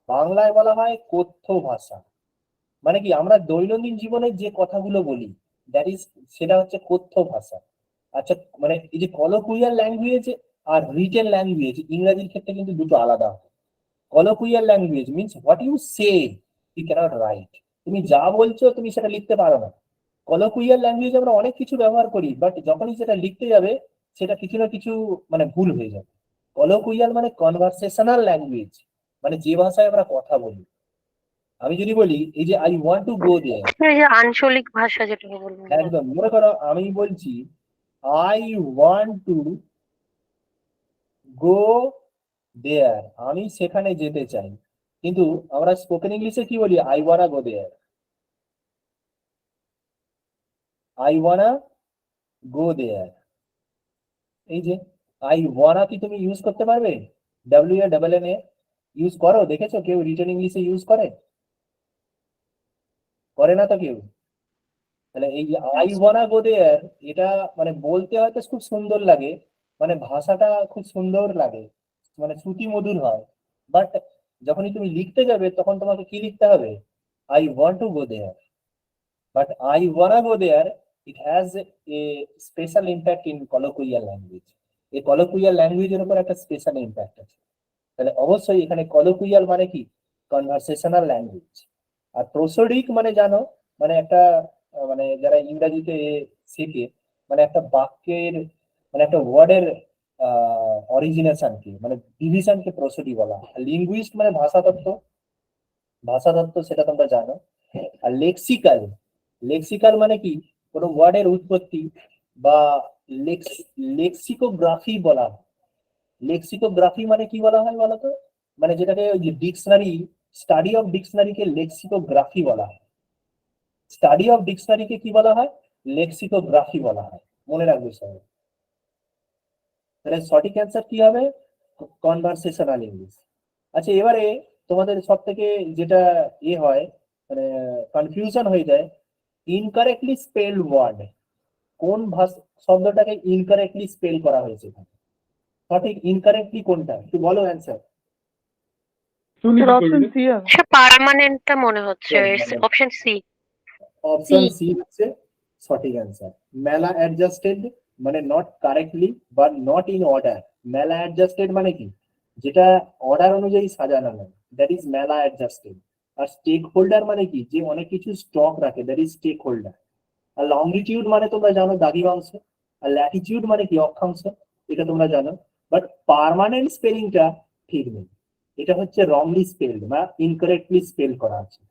Speaker 1: বাংলায় বলা হয় কথ্য ভাষা। মানে কি, আমরা দৈনন্দিন জীবনে যে কথাগুলো বলি, দ্যাট ইজ, সেটা হচ্ছে কথ্য ভাষা। আচ্ছা, মানে এই যে কলোকুইয়াল ল্যাঙ্গুয়েজ আর রিটেন ল্যাঙ্গুয়েজ, ইংরেজির ক্ষেত্রে কিন্তু দুটো আলাদা হয়। Colloquial language means what you say you can't write, তুমি যা বলছো তুমি সেটা লিখতে পারো না। কলোকুইয়াল ল্যাঙ্গুয়েজ আমরা অনেক কিছু ব্যবহার করি, বাট যখনই সেটা লিখতে যাবে সেটা কিছু না কিছু মানে ভুল হয়ে যাবে। কলোকুইয়াল মানে কনভারসেশনাল ল্যাঙ্গুয়েজ, মানে যে ভাষায় আমরা কথা বলি। আমি যদি বলি এই যে I want to go there,
Speaker 3: এই যে আঞ্চলিক ভাষা যেটাকে বলবো।
Speaker 1: একদম মনে করো আমি বলছি আই ওয়ান্ট টু গো দেয়ার, আমি সেখানে যেতে চাই। কিন্তু আমরা স্পোকেন ইংলিশে কি বলি? I wanna go there, I wanna go there. এই যে আই ওয়ানা কি তুমি ইউজ করতে পারবে? WANN ইউজ করো? দেখেছো কেউ রিটেন ইংলিশে ইউজ করে? করে না তো কেউ। তাহলে এই যে আই ওয়ানা গো দেয়ার, এটা মানে বলতে হয়তো খুব সুন্দর লাগে, মানে ভাষাটা খুব সুন্দর লাগে, মানে শ্রুতি মধুর হয়, বাট যখনই তুমি লিখতে যাবে তখন তোমাকে কি লিখতে হবে? I want to go there. But I wanna go there, it has a special impact in colloquial language. এই কলোকুইয়াল ল্যাঙ্গুয়েজের উপর একটা স্পেশাল ইম্প্যাক্ট আছে। তাহলে অবশ্যই এখানে কলোকুইয়াল মানে কি? Conversational language. আর প্রোসোডিক মানে জানো, মানে একটা মানে যারা ইংরেজিতে শেখে, মানে একটা বাক্যের মানে একটা ওয়ার্ডের অরিজিনেশনকে মানে ডিভিশনকে প্রোসোডি বলা হয়। লিঙ্গুইস্ট মানে ভাষাতত্ত্ব, ভাষাতত্ত্ব সেটা তোমরা জানো। আর লেক্সিক্যাল, লেক্সিক্যাল মানে কি? কোনো ওয়ার্ডের উৎপত্তি বা লেক্সিকোগ্রাফি বলা হয়। লেক্সিকোগ্রাফি মানে কি বলা হয় বলতো? মানে যেটাকে ওই যে ডিকশনারি, স্টাডি অফ ডিকশনারিকে লেক্সিকোগ্রাফি বলা হয়। স্টাডি অফ ডিকশনারিকে কি বলা হয়? লেক্সিকোগ্রাফি বলা হয়। মনে রাখবে সবাই। তাহলে সঠিক অ্যান্সার কি হবে? Conversational English. আচ্ছা, এবারে তোমাদের সব থেকে যেটা হয়, মানে কনফিউশন হয়ে যায়, ইনকারেক্টলি স্পেলড ওয়ার্ড, কোন শব্দটাকে ইনকারেক্টলি স্পেল করা হয়েছে এখানে? সঠিক ইনকারেক্টলি কোনটা একটু বলো অ্যান্সার।
Speaker 4: অপশন সি হবে।
Speaker 3: সে পার্মানেন্টটা মনে হচ্ছে, অপশন সি।
Speaker 1: অপশন সি হচ্ছে সঠিক অ্যান্সার। মেলা অ্যাডজাস্টেড মানে নট কারেক্টলি বা not in order. Maladjusted মানে কি? যেটা অর্ডার অনুযায়ী সাজানো নয়, দ্যাট ইজ মেলা অ্যাডজাস্টেড। আর স্টেক হোল্ডার মানে কি? যে অনেক কিছু স্টক রাখে, দ্যাট ইজ স্টেক হোল্ডার। আর লংগিটিউড মানে তোমরা জানো দ্রাঘিমাংশ। আর ল্যাটিটিউড মানে কি? অক্ষাংশ, এটা তোমরা জানো। বাট পার্মানেন্ট স্পেলিংটা ঠিক নেই, এটা হচ্ছে রংলি স্পেলড বা ইনকারেক্টলি স্পেল করা আছে।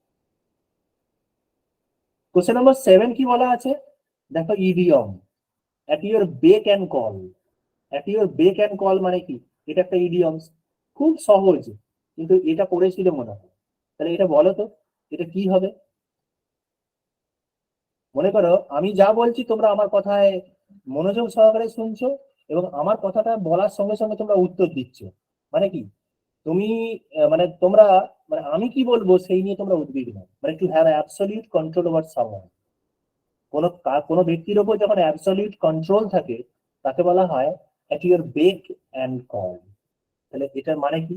Speaker 1: কোশ্চেন নাম্বার 7 কি বলা আছে? দেখো, idiom at your beck and call. At your beck and call মানে কি? এটা একটা ইডিয়ম, খুব সহজ, কিন্তু এটা পড়েছিল মনে হয়। তাহলে এটা বলো তো, এটা কি হবে? মনে করো আমি যা বলছি তোমরা আমার কথায় মনোযোগ সহকারে শুনছো, এবং আমার কথাটা বলার সঙ্গে সঙ্গে তোমরা উত্তর দিচ্ছ। মানে কি? তুমি মানে তোমরা মানে আমি কি বলবো সেই নিয়ে তোমরা উদ্বিগ্ন, মানে two have absolute control over someone. কোনো ব্যক্তির উপর যখন অ্যাবসলিউট কন্ট্রোল থাকে তাকে বলা হয় at your beck and call. তাহলে এটার মানে কি?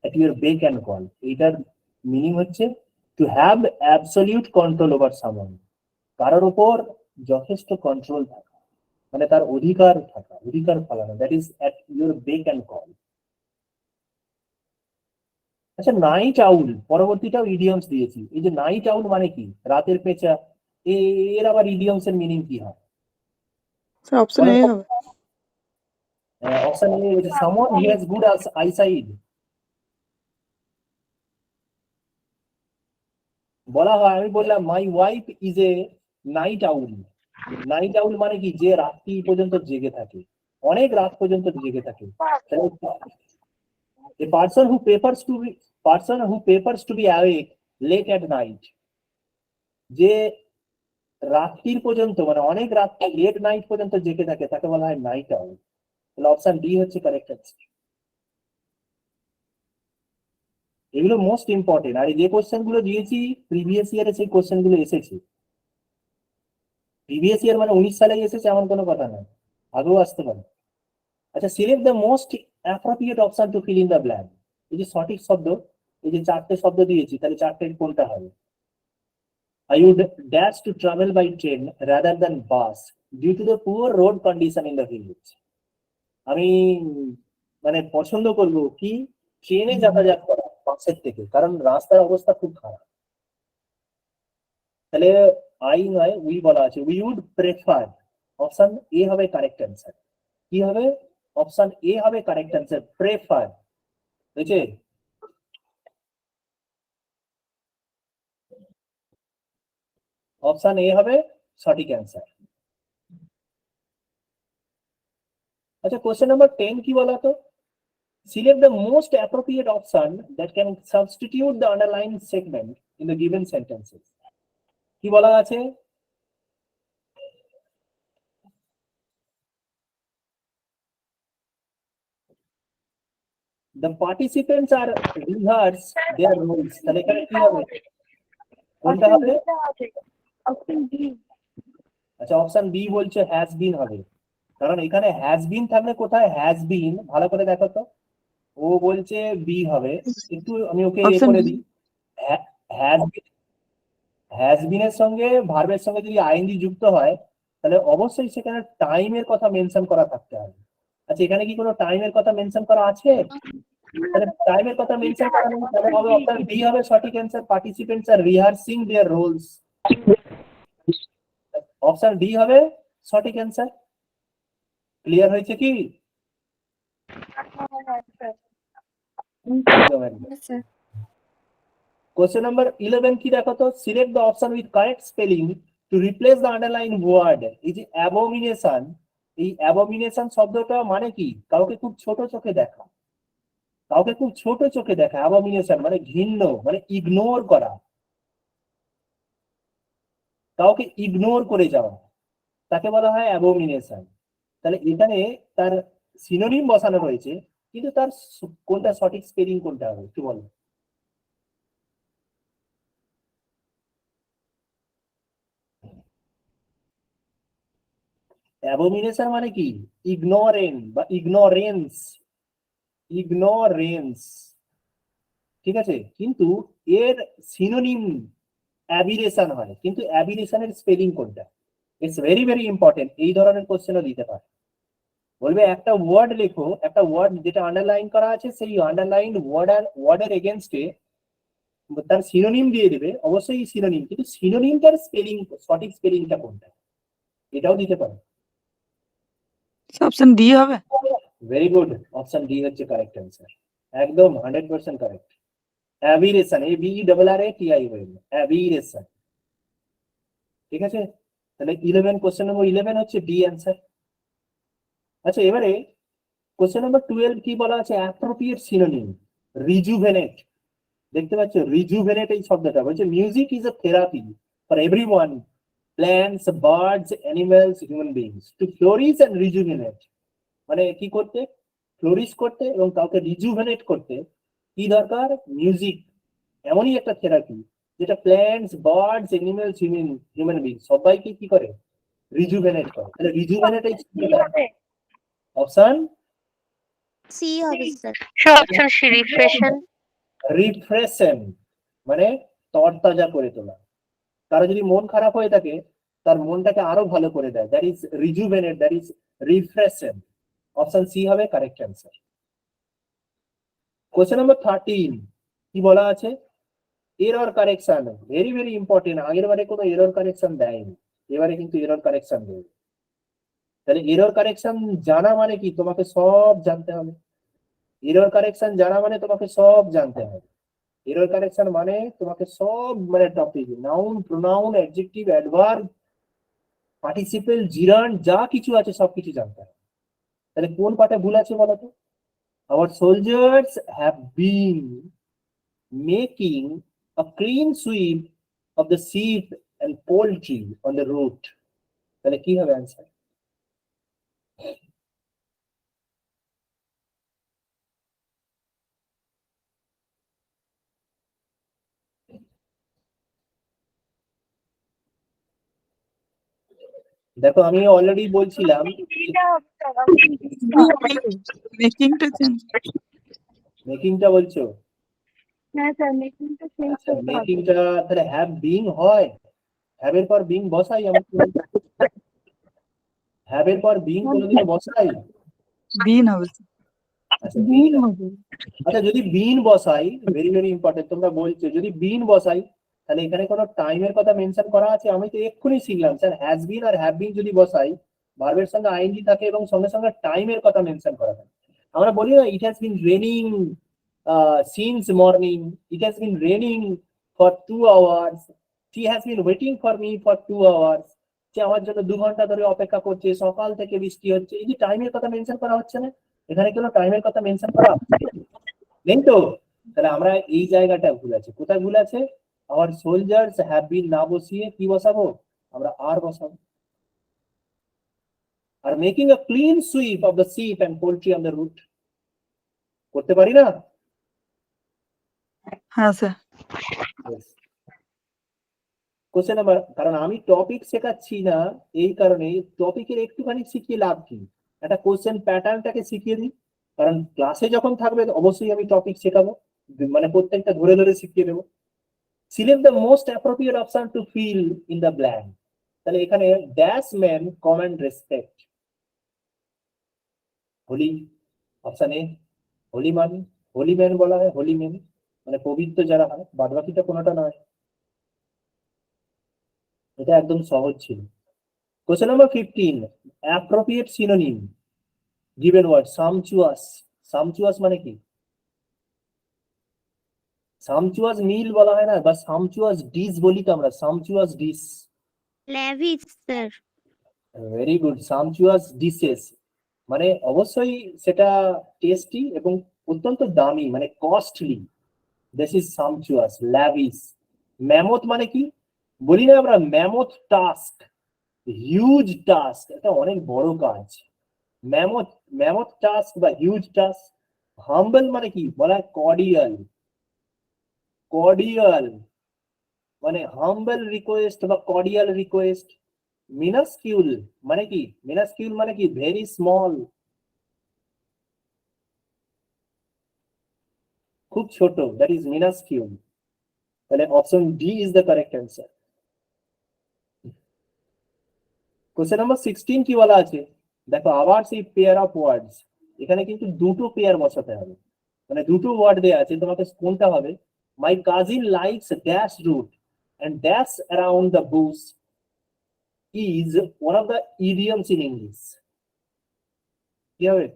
Speaker 1: At your beck and call, এটার মিনিং হচ্ছে to have absolute control over someone, কারোর উপর যথেষ্ট কন্ট্রোল থাকা, মানে তার অধিকার থাকা, অধিকার ফলানো, that is at your beck and call. আচ্ছা, নাইট আউল, পরবর্তীটাও ইডিয়মস দিয়েছি। এই যে নাইট আউল মানে কি? রাতের পেঁচা, এর আবার ইডিয়মস এর মিনিং কি হয়?
Speaker 4: স্যার অপশন এ হবে।
Speaker 1: অপশন এ হচ্ছে someone he has good eyesight. বলা হয়, আমি বললাম my wife is a night owl. Night owl মানে কি, যে রাত্রি পর্যন্ত জেগে থাকে, অনেক রাত পর্যন্ত জেগে থাকে। A person who prefers to be awake late at night, যে রাত্রির পর্যন্ত মানে অনেক রাত লেট নাইট পর্যন্ত জেগে থাকে তাকে বলা হয় নাইট আউল। তাহলে অপশন ডি হচ্ছে কারেক্ট অ্যান্সার। এগুলো মোস্ট ইম্পর্টেন্ট, আর এই যে কোশ্চেন গুলো দিয়েছি প্রিভিয়াস ইয়ারে সেই কোশ্চেন গুলো এসেছে। প্রিভিয়াস ইয়ার মানে 19 সালে এসেছে এমন কোনো কথা নয়, আগেও আসতে পারে। আচ্ছা, select the most appropriate option to fill in the blank. এই যে সঠিক শব্দ, এই যে চারটে শব্দ দিয়েছি, তাহলে চারটের কোনটা হবে? I would dash to travel by train rather than bus due to the poor road condition in the village. আমি মানে পছন্দ করব কি ট্রেনে যাতায়াত করা বাসের থেকে, কারণ রাস্তার অবস্থা খুব খারাপ। তাহলে আই নয় উই বলা আছে, we would prefer. Option A হবে কারেক্ট অ্যান্সার। কি হবে? অপশন এ হবে কারেক্ট অ্যান্সার, প্রেফার। বুঝছে? অপশন এ হবে সঠিক অ্যান্সার। আচ্ছা, কোশ্চেন নাম্বার 10 কি বলা তো? Select the most appropriate option that can substitute the underlined segment in the given sentences. কি বলা আছে? The participants are rehearse their roles. তাহলে এখানে কি হবে? কোনটা হবে? আচ্ছা, অপশন বি বলছে হ্যাজ বিন হবে, কারণ এখানে হ্যাজ বিন থাকলে কোথায় হ্যাজ বিন, ভালো করে দেখো তো। ও বলছে বি হবে, একটু আমি ওকে এ
Speaker 4: Option
Speaker 1: করে
Speaker 4: B।
Speaker 1: দিই। হ্যাজ বিনের সঙ্গে ভার্বের সঙ্গে যদি আইএনজি যুক্ত হয় তাহলে অবশ্যই সেখানে টাইমের কথা মেনশন করা থাকতে হবে। আচ্ছা, এখানে কি কোনো টাইমের কথা মেনশন করা আছে? তাহলে টাইমের কথা মেনশন করা নেই, তাহলে হবে অপশন বি হবে সঠিক answer, participants are rehearsing their roles. Option D হবে সঠিক অ্যান্সার। ক্লিয়ার হয়েছে কি? Question number 11 কি দেখো তো? Select the option with correct spelling to replace the underlined word. এই যে abomination, এই abomination শব্দটা মানে কি? কাউকে খুব ছোট চোখে দেখা, কাউকে খুব ছোট চোখে দেখা। abomination মানে ঘৃণ্য, মানে ইগনোর করা, কাউকে ইগনোর করে যাওয়া, তাকে বলা হয় abomination। তাহলে এখানে তার সিনোনিম বসানো রয়েছে, কিন্তু তার কোনটা সঠিক স্পেলিং কোনটা হবে একটু বলো। অ্যাবোমিনেশন মানে কি? ইগনোরেন্ট বা ইগনোরেন্স, ইগনোরেন্স, ঠিক আছে? কিন্তু এর সিনোনিম অ্যাবিরেশন হয়, কিন্তু অ্যাবিরেশনের স্পেলিং কোনটা? It's very very important. এই ধরনের কোশ্চেনও দিতে পারে, বলবে একটা ওয়ার্ড লেখো, একটা ওয়ার্ড যেটা আন্ডারলাইন করা আছে সেই আন্ডারলাইন ওয়ার্ডের এগেনস্টে তার সিনোনিম দিয়ে দেবে, অবশ্যই সিনোনিম, কিন্তু সিনোনিমটার স্পেলিং, সঠিক স্পেলিংটা কোনটা, এটাও দিতে পারে।
Speaker 4: অপশন ডি হবে।
Speaker 1: ভেরি গুড, অপশন ডি হচ্ছে কারেক্ট অ্যান্সার, একদম 100% কারেক্ট। অ্যাবিরেশন, ABERRATI অ্যাবিরেশন, ঠিক আছে? তাহলে 11, কোশ্চেন নম্বর 11 হচ্ছে ডি অ্যান্সার। আচ্ছা, এবারে কোশ্চেন নম্বর 12 কি বলা আছে? Appropriate synonym, rejuvenate. দেখতে পাচ্ছ রিজুভেনেট এই শব্দটা বলছে music is a therapy for everyone, plants, birds, animals, human beings, to flourish and rejuvenate. মানে কি করতে? ফ্লোরিশ করতে এবং কাউকে রিজুভেনেট করতে কি দরকার? মিউজিক এমনই একটা থেরাপি যেটা plants, birds, animals, human being সবাইকে কি করে? রিজুভেনেট করে। তাহলে রিজুভেনেট এই অপশন
Speaker 2: সি হবে sir.
Speaker 3: Option C, refreshen.
Speaker 1: Refreshen মানে তরতাজা করে তোলা। কারো যদি মন খারাপ হয়ে থাকে তার মনটাকে আরো ভালো করে দেয়, that is rejuvenate, that is refreshen. Option C হবে কারেক্ট অ্যান্সার। কোশ্চেন নাম্বার 13 কি বলা আছে? Error correction, very very important. আগের বারে কোনো এরর কারেকশন দেয়নি, এবারে কিন্তু এরর কারেকশন দেবে। তাহলে এরর কারেকশন জানা মানে কি, তোমাকে সব জানতে হবে। এরর কারেকশন জানা মানে তোমাকে সব জানতে হবে। এরর কারেকশন মানে তোমাকে সব মানে topic, noun, pronoun, adjective, adverb, participle, জিরান্ড যা কিছু আছে সবকিছু জানতে হবে। তাহলে কোন পার্টে ভুল আছে বলো তো? Our soldiers have been making a clean sweep of the sheep and poultry on the route. তাহলে কি হবে অ্যান্সার? দেখো আমি অলরেডি বলছিলাম
Speaker 4: মেকিংটা চেঞ্জ।
Speaker 1: মেকিংটা বলছো,
Speaker 2: হ্যাঁ স্যার, মেকিংটা চেঞ্জ
Speaker 1: আচ্ছা
Speaker 2: করতে হবে।
Speaker 1: মেকিংটা তাহলে হ্যাভ বিং হয়, হ্যাভ এর পর বিং বসাই আমরা, হ্যাভ এর পর বিং কোনোদিন বসাই?
Speaker 4: বিন হবে।
Speaker 1: আচ্ছা বিন হবে। আচ্ছা যদি বিন বসাই, ভেরি ভেরি ইম্পর্টেন্ট, তোমরা বলছো যদি বিন বসাই তাহলে এখানে কোনো টাইমের কথা মেনশন করা আছে? আমি তো এক্ষুনি শিখলাম স্যার হ্যাজ বিন আর হ্যাভ বিন যদি বসাই ভার্বের সঙ্গে আইএনজি থাকে এবং সঙ্গে সঙ্গে টাইমের কথা মেনশন করা থাকে। আমরা বলি না it has been raining since morning, it has been raining for 2 hours, she has been waiting for me for 2 hours, সে আমার জন্য 2 ঘন্টা ধরে অপেক্ষা করছে, সকাল থেকে বৃষ্টি হচ্ছে। এই যে টাইমের কথা মেনশন করা হচ্ছে না, এখানে কোনো টাইমের কথা মেনশন করা নেই তো? তাহলে আমরা এই জায়গাটা ভুল আছে। কোথায় ভুল আছে? আওয়ার সোলজার্স হ্যাভ বিন না বসিয়ে কি বসাবো? আমরা আর বসাবো। আর making a clean sweep of the ship and poultry on the root করতে পারি না?
Speaker 4: হ্যাঁ স্যার।
Speaker 1: কোশ্চেন নাম্বার, কারণ আমি টপিক শেখাচ্ছি না এই কারণে, টপিকের একটুখানি শিখিয়ে লাভ কি, একটা কোশ্চেন প্যাটার্নটাকে শিখিয়ে দিই। কারণ ক্লাসে যখন থাকবে অবশ্যই আমি টপিক শেখাবো, মানে প্রত্যেকটা ধরে ধরে শিখিয়ে দেবো। Select the most appropriate option to fill in the blank. তাহলে এখানে dash man command respect holy, option A holy মানে হোলি ম্যান বলা হয়, হোলি ম্যান মানে পবিত্র যারা হয়, বাদ বাকিটা কোনোটা নয়। এটা একদম সহজ ছিল। Question number 15, appropriate synonym given word sumptuous. Sumptuous মানে কি? সামচুয়াস মিল বলা হয় না, বা সামচুয়াস ডিশ বলি তো আমরা, সামচুয়াস dish.
Speaker 2: Lavish sir.
Speaker 1: Very good, সামচুয়াস dishes মানে অবশ্যই সেটা টেস্টি এবং অত্যন্ত দামি, মানে costly. This is সামচুয়াস, lavish. Mammoth মানে কি? বলি না আমরা ম্যামথ টাস্ক, হিউজ টাস্ক, এটা অনেক বড় কাজ। ম্যামথ, ম্যামথ টাস্ক বা হিউজ টাস্ক। হাম্বল মানে কি? বলা হয় কর্ডিয়াল, কর্ডিয়াল মানে হাম্বল রিকোয়েস্ট বা কর্ডিয়াল রিকোয়েস্ট। মিনাস্কিউল মানে কি? মিনাস্কিউল মানে কি? ভেরি স্মল, খুব ছোট, দ্যাট ইজ মিনাস্কিউল। তাহলে option D is the correct answer. Question number 16 কি বলা আছে দেখো, আবার সেই পেয়ার অফ ওয়ার্ডস। এখানে কিন্তু দুটো পেয়ার বসাতে হবে, মানে দুটো ওয়ার্ড দেওয়া আছে, তোমাকে কোনটা হবে? My cousin likes dash root and dash around the bush is one of the idioms in English. কি হবে?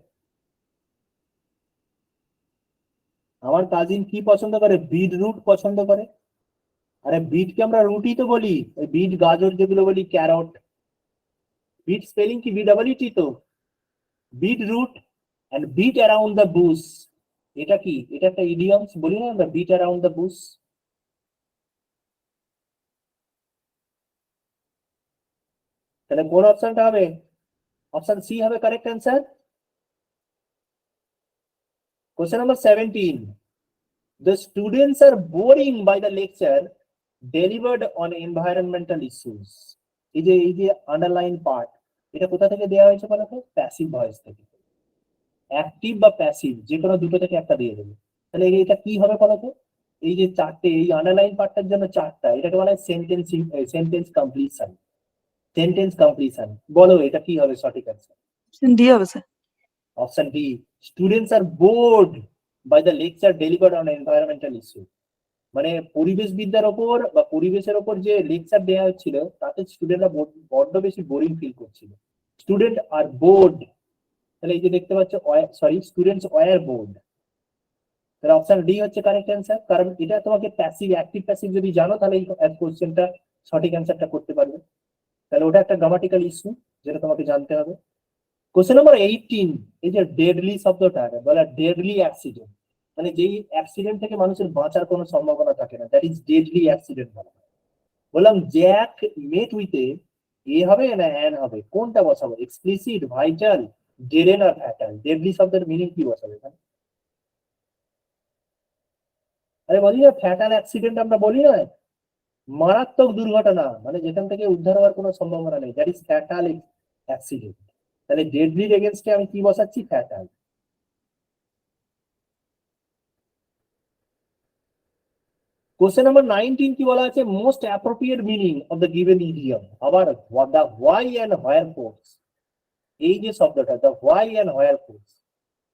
Speaker 1: আমার কাজিন কি পছন্দ করে? বিট রুট পছন্দ করে। আরে বিটকে আমরা রুটই তো বলি, ওই বিট গাজর যেগুলো বলি, ক্যারট। বিট স্পেলিং কি? বিডব্লিউটি তো। Beat root and beat around the bush, এটা কি? এটা একটা ইডিয়মস বলি না আমরা, বিট around the bush। তাহলে কোন অপশনটা হবে? অপশন সি হবে correct answer. Question number 17, the students are boring by the lecture delivered on environmental issues. এই যে আন্ডারলাইন পার্ট, এটা কোথা থেকে দেওয়া হয়েছে বলো তো? প্যাসিভ ভয়েস থেকে। অ্যাক্টিভ বা প্যাসিভ যে কোনো দুটো থেকে একটা দিয়ে দেবে। তাহলে এটা কি হবে বলো তো? এই যে চারটে, এই আন্ডারলাইন পার্টটার জন্য চারটা, এটাকে বলা হয় sentencing, sentence completion, sentence completion. বলো এটা কি হবে সঠিক অ্যান্সার?
Speaker 4: ডি হবে sir.
Speaker 1: Option D, students are bored by the lecture delivered on environmental issue. মানে পরিবেশবিদ্যার ওপর বা পরিবেশের ওপর যে লেকচার দেওয়া হচ্ছিল তাতে স্টুডেন্টরা বড্ড বেশি বোরিং ফিল করছিল। স্টুডেন্ট আর বোর্ড, তাহলে এই যে দেখতে পাচ্ছ সরি স্টুডেন্টস ওয়্যার বোর্ড, তাহলে অপশন ডি হচ্ছে কারেক্ট অ্যান্সার। কারণ এটা তোমাকে প্যাসিভ অ্যাক্টিভ প্যাসিভ যদি জানো তাহলে এই কোশ্চেনটা সঠিক অ্যান্সারটা করতে পারবে। তাহলে ওটা একটা গ্রামাটিক্যাল ইস্যু যেটা তোমাকে জানতে হবে। কোশ্চেন নাম্বার 18, এই যে ডেডলি শব্দটা বলা ডেডলি অ্যাক্সিডেন্ট, মানে যেই অ্যাক্সিডেন্ট থেকে মানুষের বাঁচার কোনো সম্ভাবনা থাকে না, দ্যাট ইজ ডেডলি অ্যাক্সিডেন্ট বলা হয়। বললাম জ্যাক মেট উইথে এ হবে না অ্যান হবে, কোনটা বসাবো? এক্সপ্লিসিট, ভাইটাল, ডেরেন আর ফ্যাটাল। ডেডলি শব্দের মিনিং কি বসাবে এখানে? আরে বলি না ফ্যাটাল অ্যাক্সিডেন্ট আমরা বলি না, মারাত্মক দুর্ঘটনা, মানে যেখান থেকে উদ্ধার হওয়ার কোনো সম্ভাবনা নেই, দ্যাট ইজ ফ্যাটাল অ্যাক্সিডেন্ট। তাহলে ডেডলির এগেনস্টে আমি কি বসাচ্ছি? ফ্যাটাল। কোশ্চেন নাম্বার 19 কি বলা আছে? Most appropriate meaning of the given idiom. আবার the why and wherefores, এই যে শব্দটা the why and wherefores,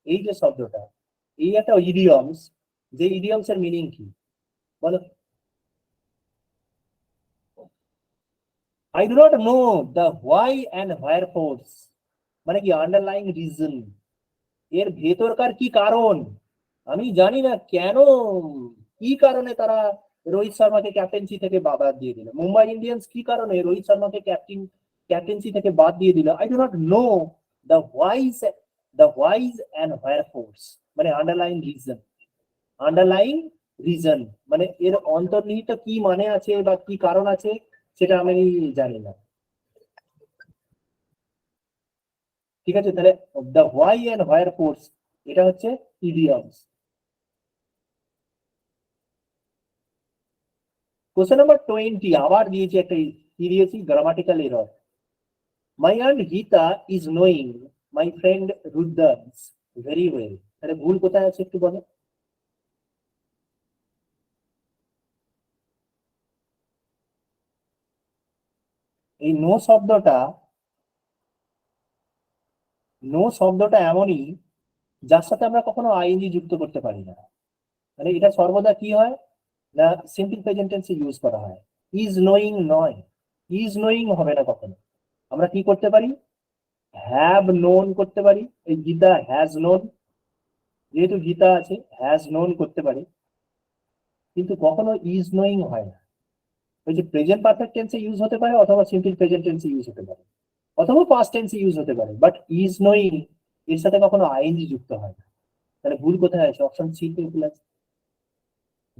Speaker 1: এই যে শব্দটা, এই একটা ইডিয়মস, যে ইডিয়মস এর মিনিং কি বলো? I do not know the why and wherefores, মানে কি আন্ডারলাইং রিজন, এর ভেতরকার কি কারণ আমি জানি না, কেন কি কারণে তারা রোহিত শর্মাকে ক্যাপ্টেন্সি থেকে বাদ দিয়ে দিল, মুম্বাই ইন্ডিয়ান্স কি কারণে রোহিত শর্মাকে ক্যাপ্টেন্সি থেকে বাদ দিয়ে দিল। I do not know the whys and wherefores, মানে আন্ডারলাইং রিজন, আন্ডারলাইং রিজন মানে এর অন্তর্নিহিত কি মানে আছে বা কি কারণ আছে সেটা আমি জানি না। ঠিক আছে, তাহলে the why and wherefores এটা হচ্ছে ইডিয়মস। কোশ্চেন নাম্বার 20 আবার দিয়েছি একটা, কি দিয়েছি? Grammatical error. My aunt Gita is knowing my friend Rudransh very well, তাহলে ভুল কোথায় আছে একটু বলো? এই নো শব্দটা এমনই যার সাথে আমরা কখনো আইএনজি যুক্ত করতে পারি না, মানে এটা সর্বদা কি হয় না সিম্পল প্রেজেন্ট টেন্সে ইউজ করা হয়। ইজ নোয়িং নয়, ইজ নোয়িং হবে না কখনো। আমরা কি করতে পারি? হ্যাভ নোন করতে পারি, এই গীতা হ্যাজ নোন, যেহেতু গীতা আছে হ্যাজ নোন করতে পারি, কিন্তু কখনো ইজ নোয়িং হয় না। ওই যে প্রেজেন্ট পারফেক্ট টেন্সে ইউজ হতে পারে, অথবা সিম্পল প্রেজেন্ট টেন্সে ইউজ হতে পারে, অথবা পাস্ট টেন্সে ইউজ হতে পারে, বাট ইজ নোয়িং এর সাথে কখনো আইএনজি যুক্ত হয় না। তাহলে ভুল কোথায় আছে? অপশন সি তে ভুল আছে।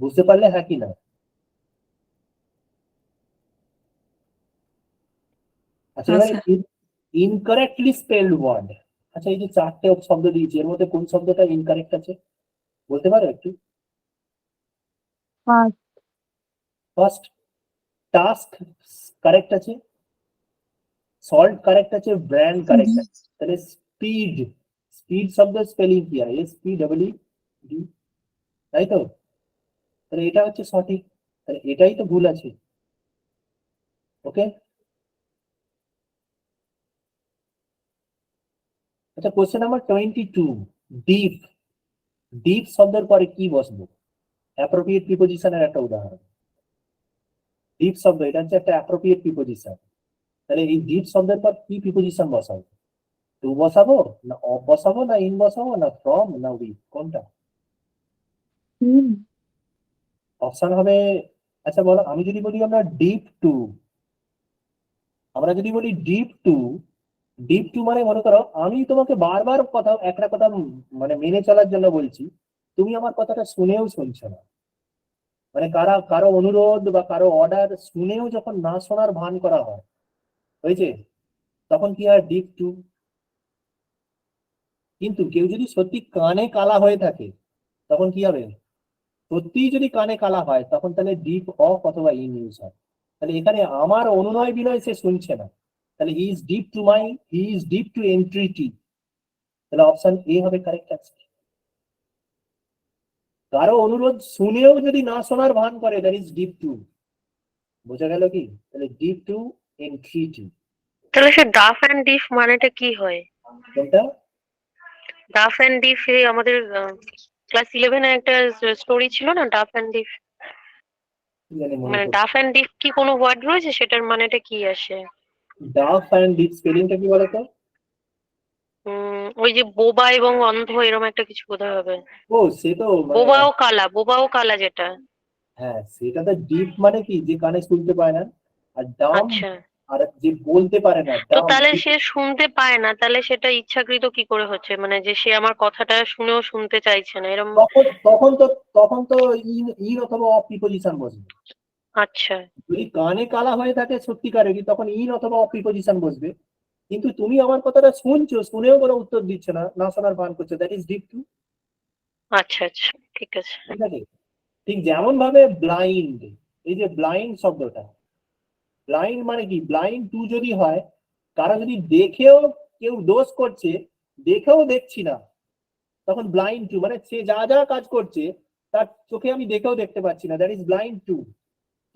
Speaker 1: বুঝতে পারলে হ্যাঁ কি না? আচ্ছা,
Speaker 4: হ্যাঁ,
Speaker 1: এবারে
Speaker 4: স্যার।
Speaker 1: Incorrectly spelled word. আচ্ছা, এই যে চারটে শব্দ দিয়েছি এর মধ্যে কোন শব্দটা ইনকারেক্ট আছে বলতে পারো একটু? ফার্স্ট টাস্ক কারেক্ট আছে, সল্ট কারেক্ট আছে, ব্র্যান্ড কারেক্ট আছে, তাহলে স্পিড, স্পিড শব্দ স্পেলিং কি হয়? SPEED, তাই তো? তাহলে এটা হচ্ছে সঠিক, তাহলে এটাই তো ভুল আছে। ওকে, আচ্ছা কোশ্চেন নাম্বার 22, ডিপ, ডিপ শব্দের পরে কি বসবো? অ্যাপ্রোপ্রিয়েট প্রিপোজিশনের একটা উদাহরণ। ডিপ শব্দ এটা হচ্ছে একটা অ্যাপ্রোপ্রিয়েট প্রিপোজিশন, তাহলে এই ডিপ শব্দের পর কি প্রিপোজিশন বসাবো? টু বসাবো না অফ বসাবো না ইন বসাবো না ফ্রম না উইথ, কোনটা অপশন হবে? আচ্ছা বলো, আমি যদি বলি আমরা ডিপ টু, আমরা যদি বলি ডিপ টু, ডিপ টু মানে মনে করো আমি তোমাকে বারবার কথা একটা কথা মানে মেনে চলার জন্য বলছি, তুমি আমার কথাটা শুনেও শুনছো না, মানে কারো অনুরোধ বা কারো অর্ডার শুনেও যখন না শোনার ভান করা হয়, হয়েছে, তখন কি হয়? Dip to. কিন্তু কেউ যদি সত্যি কানে কালা হয়ে থাকে তখন কি হবে? সত্যি যদি কানে কালা হয় তখন তাহলে ডিপ অফ অথবা ইন ইউজ হয়। তাহলে এখানে আমার অনুনয় বিনয় সে শুনছে না, তাহলে হি ইজ ডিপ টু এন্ট্রিটি, তাহলে অপশন এ হবে কারেক্ট অ্যান্সার। কারো অনুরোধ শুনেও যদি না শোনার ভান করে দ্যাট ইজ ডিপ টু, বোঝা গেল কি? তাহলে ডিপ টু এন্ট্রিটি।
Speaker 3: তাহলে সে ডাফ অ্যান্ড ডিফ মানেটা কি হয়?
Speaker 1: কোনটা?
Speaker 3: ডাফ অ্যান্ড ডিফ আমাদের ক্লাস 11 এ একটা স্টোরি ছিল না, ডাফ অ্যান্ড ডিফ,
Speaker 1: কি জানি মনে
Speaker 3: মানে
Speaker 1: করছি।
Speaker 3: ডাফ অ্যান্ড ডিফ কি কোনো ওয়ার্ড রয়েছে, সেটার মানেটা কি আসে?
Speaker 1: ডাফ অ্যান্ড ডিপ স্পেলিংটা কি বলতো?
Speaker 3: ওই যে বোবা এবং অন্ধ এরকম একটা কিছু বোধহয় হবে।
Speaker 1: ও সে তো মানে
Speaker 3: বোবা ও কালা যেটা।
Speaker 1: হ্যাঁ, সেটা তো ডিপ মানে কি, যে কানে শুনতে পায় না। আর ডাম,
Speaker 3: আচ্ছা,
Speaker 1: আর যে বলতে পারে না,
Speaker 3: তো
Speaker 1: ডাম।
Speaker 3: তাহলে সে শুনতে পায় না, তাহলে সেটা ইচ্ছাকৃত কি করে হচ্ছে, মানে যে সে আমার কথাটা শুনেও শুনতে চাইছে না এরকম?
Speaker 1: তখন তখন তো তখন তো ইন ইন অথবা অফ প্রিপোজিশন বসবে।
Speaker 3: আচ্ছা,
Speaker 1: যদি কানে কালা হয়ে থাকে সত্যিকারেরই, তখন ইন অথবা অফ প্রিপোজিশন বসবে। কিন্তু তুমি আমার কথাটা শুনছো, শুনেও কোনো উত্তর দিচ্ছে না, না শোনার ভান করছো, দ্যাট ইজ ডিপ টু।
Speaker 3: আচ্ছা, আচ্ছা, ঠিক আছে।
Speaker 1: ঠিক আছে। ঠিক যেমন ভাবে ব্লাইন্ড, এই যে ব্লাইন্ড শব্দটা, ব্লাইন্ড মানে কি, ব্লাইন্ড টু যদি হয়, কারো যদি দেখেও কেউ দোষ করছে, দেখেও দেখছি না, তখন ব্লাইন্ড টু মানে সে যা যা কাজ করছে তার চোখে আমি দেখেও দেখতে পাচ্ছি না, দ্যাট ইজ ব্লাইন্ড টু।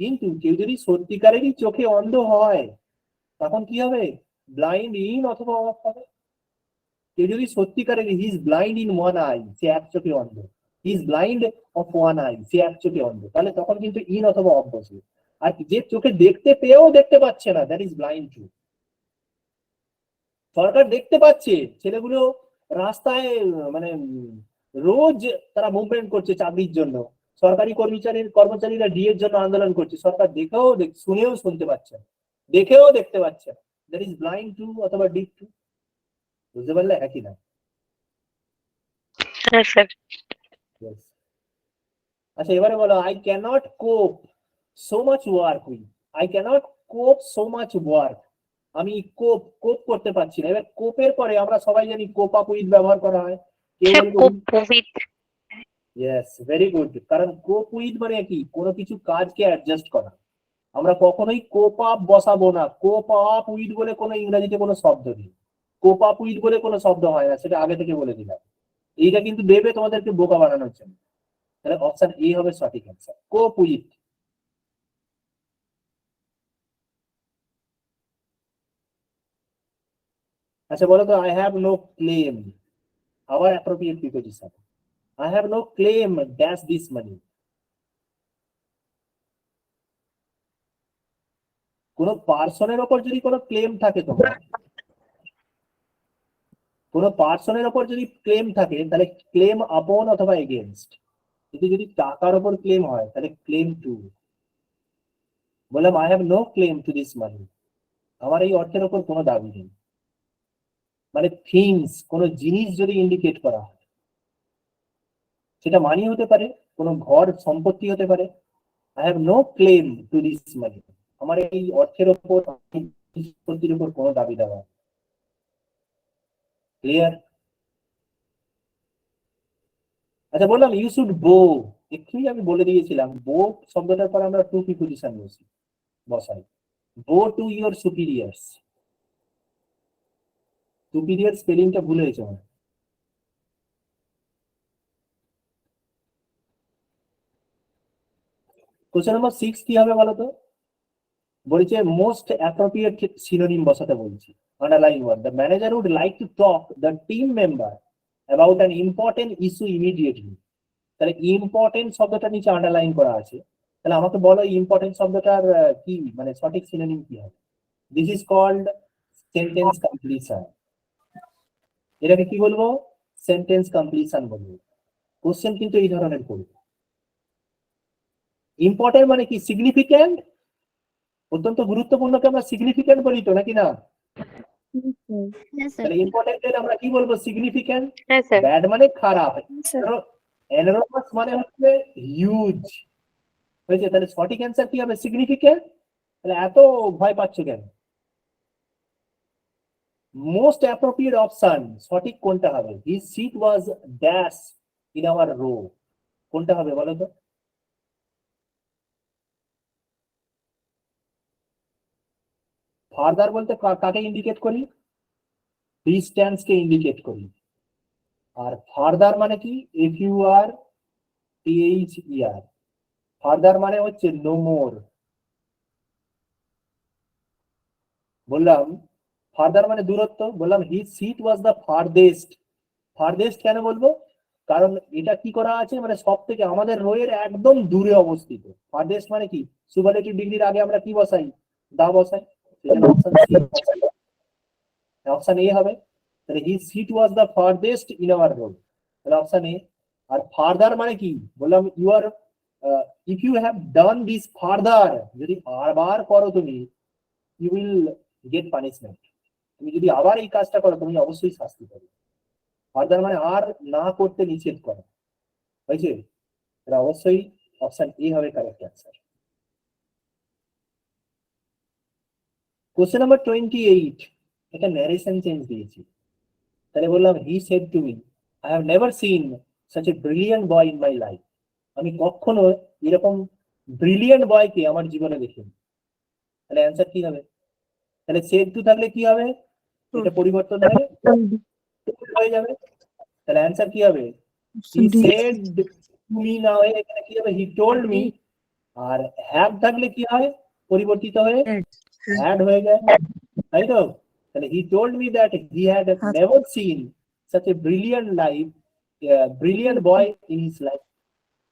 Speaker 1: কিন্তু কেউ যদি সত্যিকারেরই চোখে অন্ধ হয়, তখন কি হবে? ব্লাইন্ড ইন অথবা অফ হবে। কেউ যদি সত্যিকারের he is blind in one eye, সে এক চোখে অন্ধ, he is blind of one eye, সে এক চোখে অন্ধ, তাহলে তখন কিন্তু ইন অথবা অফ বসবে। আর যে চোখে দেখতে পেয়েও দেখতে পাচ্ছে না, দ্যাট ইজ ব্লাইন্ড টু। সরকার দেখতে পাচ্ছে ছেলেগুলো রাস্তায় মানে রোজ তারা মুভমেন্ট করছে চাকরির জন্য, সরকারি কর্মচারীরা ডিএর জন্য আন্দোলন করছে, সরকার দেখেও শুনেও শুনতে পাচ্ছে না, দেখেও দেখতে পাচ্ছে না, দ্যাট ইজ ব্লাইন্ড টু অথবা ডিপ টু। বুঝতে পারলে? একই না?
Speaker 3: হ্যাঁ স্যার।
Speaker 1: Yes. আচ্ছা, এবারে বলো, I can't cope so much work with, I can't cope so much work. আমি কোপ কোপ করতে পারছি না। এবার কোপের পরে আমরা সবাই জানি কোপ আপ উইথ ব্যবহার করা হয়। কেউ
Speaker 3: সে
Speaker 1: বলবে
Speaker 3: কোভিড।
Speaker 1: Yes, very good. কারণ কোপ উইথ মানে কি, কোনো কিছু কাজকে অ্যাডজাস্ট করা। আমরা কখনোই কোপ আপ বসাবো না, কোপ আপ উইথ বলে কোনো ইংরেজিতে কোনো শব্দ নেই, কোপ আপ উইথ বলে কোনো শব্দ হয় না, সেটা আগে থেকে বলে দিলাম। এইটা কিন্তু দেবে তোমাদেরকে বোকা বানানোর জন্য। তাহলে অপশন এ হবে সঠিক অ্যান্সার, কোপ উইথ। আচ্ছা বলো তো, আই হ্যাভ নো ক্লেম, আবার appropriate preposition. I have no claim dash this money. কোনো পার্সনের ওপর যদি কোনো ক্লেম থাকে, তোমার কোনো পার্সনের ওপর যদি ক্লেম থাকে, তাহলে ক্লেম আপন অথবা এগেনস্ট। কিন্তু যদি টাকার ওপর ক্লেম হয়, তাহলে ক্লেম টু। বললাম I have no claim to this money, আমার এই অর্থের ওপর কোনো দাবি নেই। মানে থিংস, কোনো জিনিস যদি ইন্ডিকেট করা হয়, সেটা মানি হতে পারে, কোনো ঘর সম্পত্তি হতে পারে। I have no claim to this money, আমার এই অর্থের ওপর, সম্পত্তির উপর কোনো দাবি দেওয়া। ক্লিয়ার? আচ্ছা বললাম ইউ শুড বো, একটুই আমি বলে দিয়েছিলাম, বো শব্দটার পর আমরা টু প্রিপোজিশন বসাই। বো টু ইউর সুপিরিয়ার্স। সুপিরিয়ার স্পেলিংটা ভুলে গেছে আমার। কোশ্চেন নাম্বার 6 কি হবে বলো তো? বলেছে মোস্ট অ্যাপ্রোপ্রিয়েট সিনোনিম বসাতে বলছি। Underline word, the manager would like to talk the team member about an important issue immediately. তাহলে ইম্পর্টেন্ট শব্দটা নিচে আন্ডারলাইন করা আছে, তাহলে আমাকে বলো ইম্পর্টেন্ট শব্দটার কি মানে সঠিক সিনোনিম কি হবে? This is called sentence completion. এটাকে কি বলবো? সেন্টেন্স কমপ্লিশন বলবো। কোশ্চেন কিন্তু এই ধরনের করবে। ইম্পর্টেন্ট মানে কি? সিগনিফিক্যান্ট, অত্যন্ত গুরুত্বপূর্ণকে আমরা সিগনিফিক্যান্ট বলি তো, নাকি না?
Speaker 2: Yes, sir.
Speaker 1: তাহলে ইম্পর্টেন্টের আমরা কি বলবো? সিগনিফিক্যান্ট।
Speaker 3: হ্যাঁ স্যার।
Speaker 1: ব্যাড মানে খারাপ,
Speaker 2: sir.
Speaker 1: এনরমাস মানে হচ্ছে হিউজ হয়েছে। তাহলে সঠিক অ্যান্সার কি হবে? সিগনিফিক্যান্ট। তাহলে এত ভয় পাচ্ছ কেন? মোস্ট অ্যাপ্রোপ্রিয়েট অপশন সঠিক কোনটা হবে? His seat was dash in our row, কোনটা হবে বলো তো? ফার্দার বলতে কাকে ইন্ডিকেট করি? ডিস্টেন্স কে ইন্ডিকেট করি। আর ফার্দার মানে কি? If you are TH year, further মানে হচ্ছে নো মোর। বললাম ফার্দার মানে দূরত্ব, বললাম his seat was the farthest. Farthest কেন বলবো? কারণ এটা কি করা আছে, মানে সব থেকে আমাদের রোয়ের একদম দূরে অবস্থিত। ফারদেস্ট মানে কি? সুপারলেটিভ ডিগ্রির আগে আমরা কি বসাই? দা বসাই। সেজন্য অপশন সি, অপশন এ হবে। তাহলে his seat was the farthest in our road, তাহলে অপশন এ। আর ফার্দার মানে কি বললাম, you are if you have done this further, যদি বারবার করো তুমি, ইউ উইল গেট পানিশমেন্ট। তুমি যদি আবার এই কাজটা করো তুমি অবশ্যই শাস্তি পাবে। ফার্দার মানে আর না করতে নিষেধ করা, হয়েছে? এটা অবশ্যই অপশন এ হবে কারেক্ট অ্যান্সার। কোশ্চেন নাম্বার 28, এটা ন্যারেশন চেঞ্জ দিয়েছি। তাহলে বললাম he said to me, I have never seen such a brilliant boy in my life. আমি কখনো এরকম ব্রিলিয়ান্ট বয়কে আমার জীবনে দেখিনি। তাহলে অ্যান্সার কি হবে? তাহলে সেড টু থাকলে কি হবে? এটা পরিবর্তন হয়ে হয়ে যাবে। তাহলে অ্যান্সার কি হবে? He
Speaker 4: Option D.
Speaker 1: Said to me না হয়ে এখানে কি হবে? He told me. আর হ্যাভ থাকলে কি হয়? পরিবর্তিত হয়ে হ্যাড হয়ে যায়, তাই তো? তাহলে হি told me that he had never seen such a brilliant boy in his life.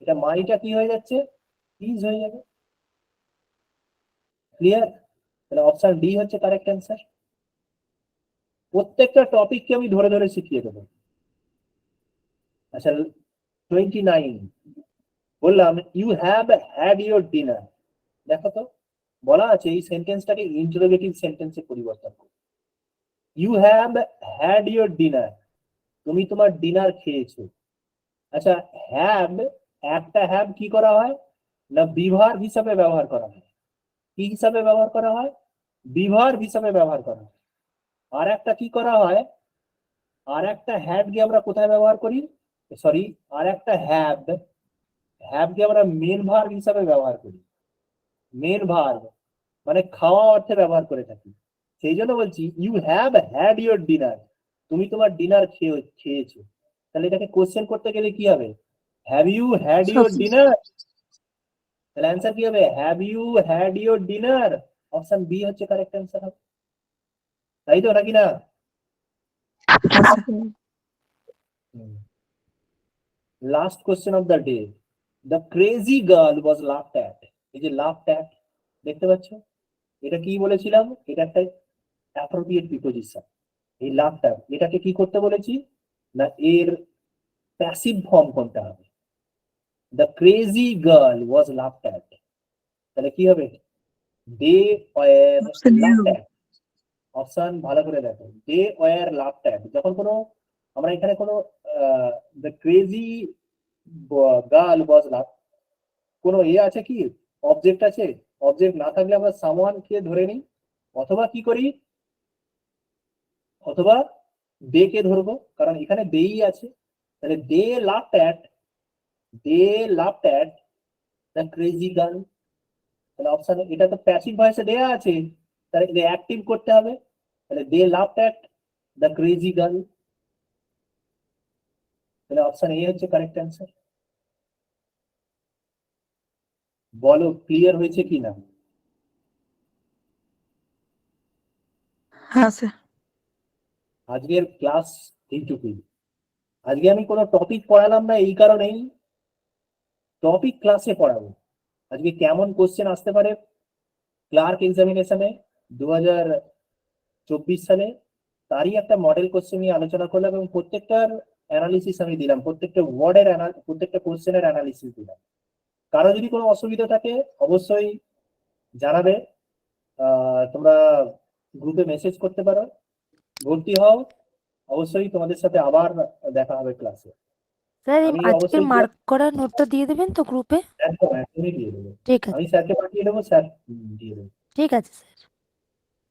Speaker 1: এটা মাইটা কি হয়ে যাচ্ছে? ইজ হয়ে যাবে। ক্লিয়ার? তাহলে অপশন ডি হচ্ছে কারেক্ট অ্যান্সার। প্রত্যেকটা টপিককে আমি ধরে ধরে শিখিয়ে দেবো। আচ্ছা 29 বললাম you have had your dinner. দেখো তো বলা আছে এই সেন্টেন্সটাকে ইন্টারোগেটিভ সেন্টেন্সে পরিবর্তন করো। You have had your dinner, তুমি তোমার ডিনার খেয়েছো। আচ্ছা হ্যাভ, একটা হ্যাভ কি করা হয় না বিভার হিসাবে ব্যবহার করা হয়। কি হিসাবে ব্যবহার করা হয়? বিভার হিসাবে ব্যবহার করা হয়। আর একটা কি করা হয়, আর একটা হ্যাড কে আমরা কোথায় ব্যবহার করি? সরি, আর একটা হ্যাভ কে আমরা মেন ভার্ব হিসাবে ব্যবহার করি। মেন ভার্ব মানে খাওয়া অর্থে ব্যবহার করে থাকি। সেই জন্য বলছি you have had your dinner, তুমি তোমার ডিনার খেয়েছো। তাহলে এটাকে কোশ্চেন করতে গেলে কি হবে? Have you had your dinner? তাহলে অ্যান্সার কি হবে? Have you had your dinner. Option B হচ্ছে কারেক্ট অ্যান্সার হবে, তাই তো নাকি না? Last question of the day, the crazy girl was laughed at. এই যে লাফড অ্যাট দেখতে পাচ্ছ, এটা কি বলেছিলাম? এটা একটা অ্যাপ্রোপ্রিয়েট প্রিপোজিশন। এই লাফড অ্যাট এটাকে কি করতে বলেছি না এর প্যাসিভ ফর্ম কোনটা হবে? The crazy girl was laughed at, তাহলে কি হবে? They were
Speaker 4: Option A
Speaker 1: laughed
Speaker 4: হবে।
Speaker 1: অ্যাট। অপশন ভালো করে দেখো, দে ওয়ার লাফড অ্যাট। যখন কোনো আমরা এখানে কোনো the crazy girl was laughed, কোনো আছে কি? অবজেক্ট আছে? অবজেক্ট না থাকলে আমরা সামওয়ান কে ধরে নিই, অথবা কি করি? অথবা দে কে ধরবো, কারণ এখানে দেই আছে। তাহলে they laughed at the crazy girl. তাহলে অপশন এটা তো প্যাসিভ ভয়েসে দেয়া আছে, তাহলে এটা অ্যাক্টিভ করতে হবে। তাহলে they laughed at the crazy girl. তাহলে অপশন এ হচ্ছে কারেক্ট অ্যান্সার। বলো ক্লিয়ার হয়েছে কি না?
Speaker 4: হ্যাঁ স্যার।
Speaker 1: আজকের ক্লাস এইটুকুই। আজকে আমি কোনো টপিক পড়ালাম না এই কারণেই, টপিক ক্লাসে পড়াবো। আজকে কেমন কোশ্চেন আসতে পারে ক্লার্ক এক্সামিনেশনে 2024 সালে, তারই একটা মডেল কোশ্চেন নিয়ে আলোচনা করলাম এবং প্রত্যেকটার অ্যানালিসিস আমি দিলাম, প্রত্যেকটা ওয়ার্ডের প্রত্যেকটা কোশ্চেনের অ্যানালিসিস দিলাম। কারো যদি কোনো অসুবিধা থাকে অবশ্যই জানাবে, তোমরা গ্রুপে মেসেজ করতে পারো, ভর্তি হও। অবশ্যই তোমাদের সাথে আবার দেখা হবে ক্লাসে।
Speaker 5: স্যার এই
Speaker 1: আমি
Speaker 5: আজকের
Speaker 1: অবশ্যই
Speaker 5: মার্ক করা নোটটা দিয়ে দেবেন তো গ্রুপে?
Speaker 1: একদম এখনই দিয়ে দেবো,
Speaker 5: ঠিক আছে,
Speaker 1: আমি স্যারকে পাঠিয়ে দেবো, স্যার দিয়ে দেবো।
Speaker 5: ঠিক আছে স্যার।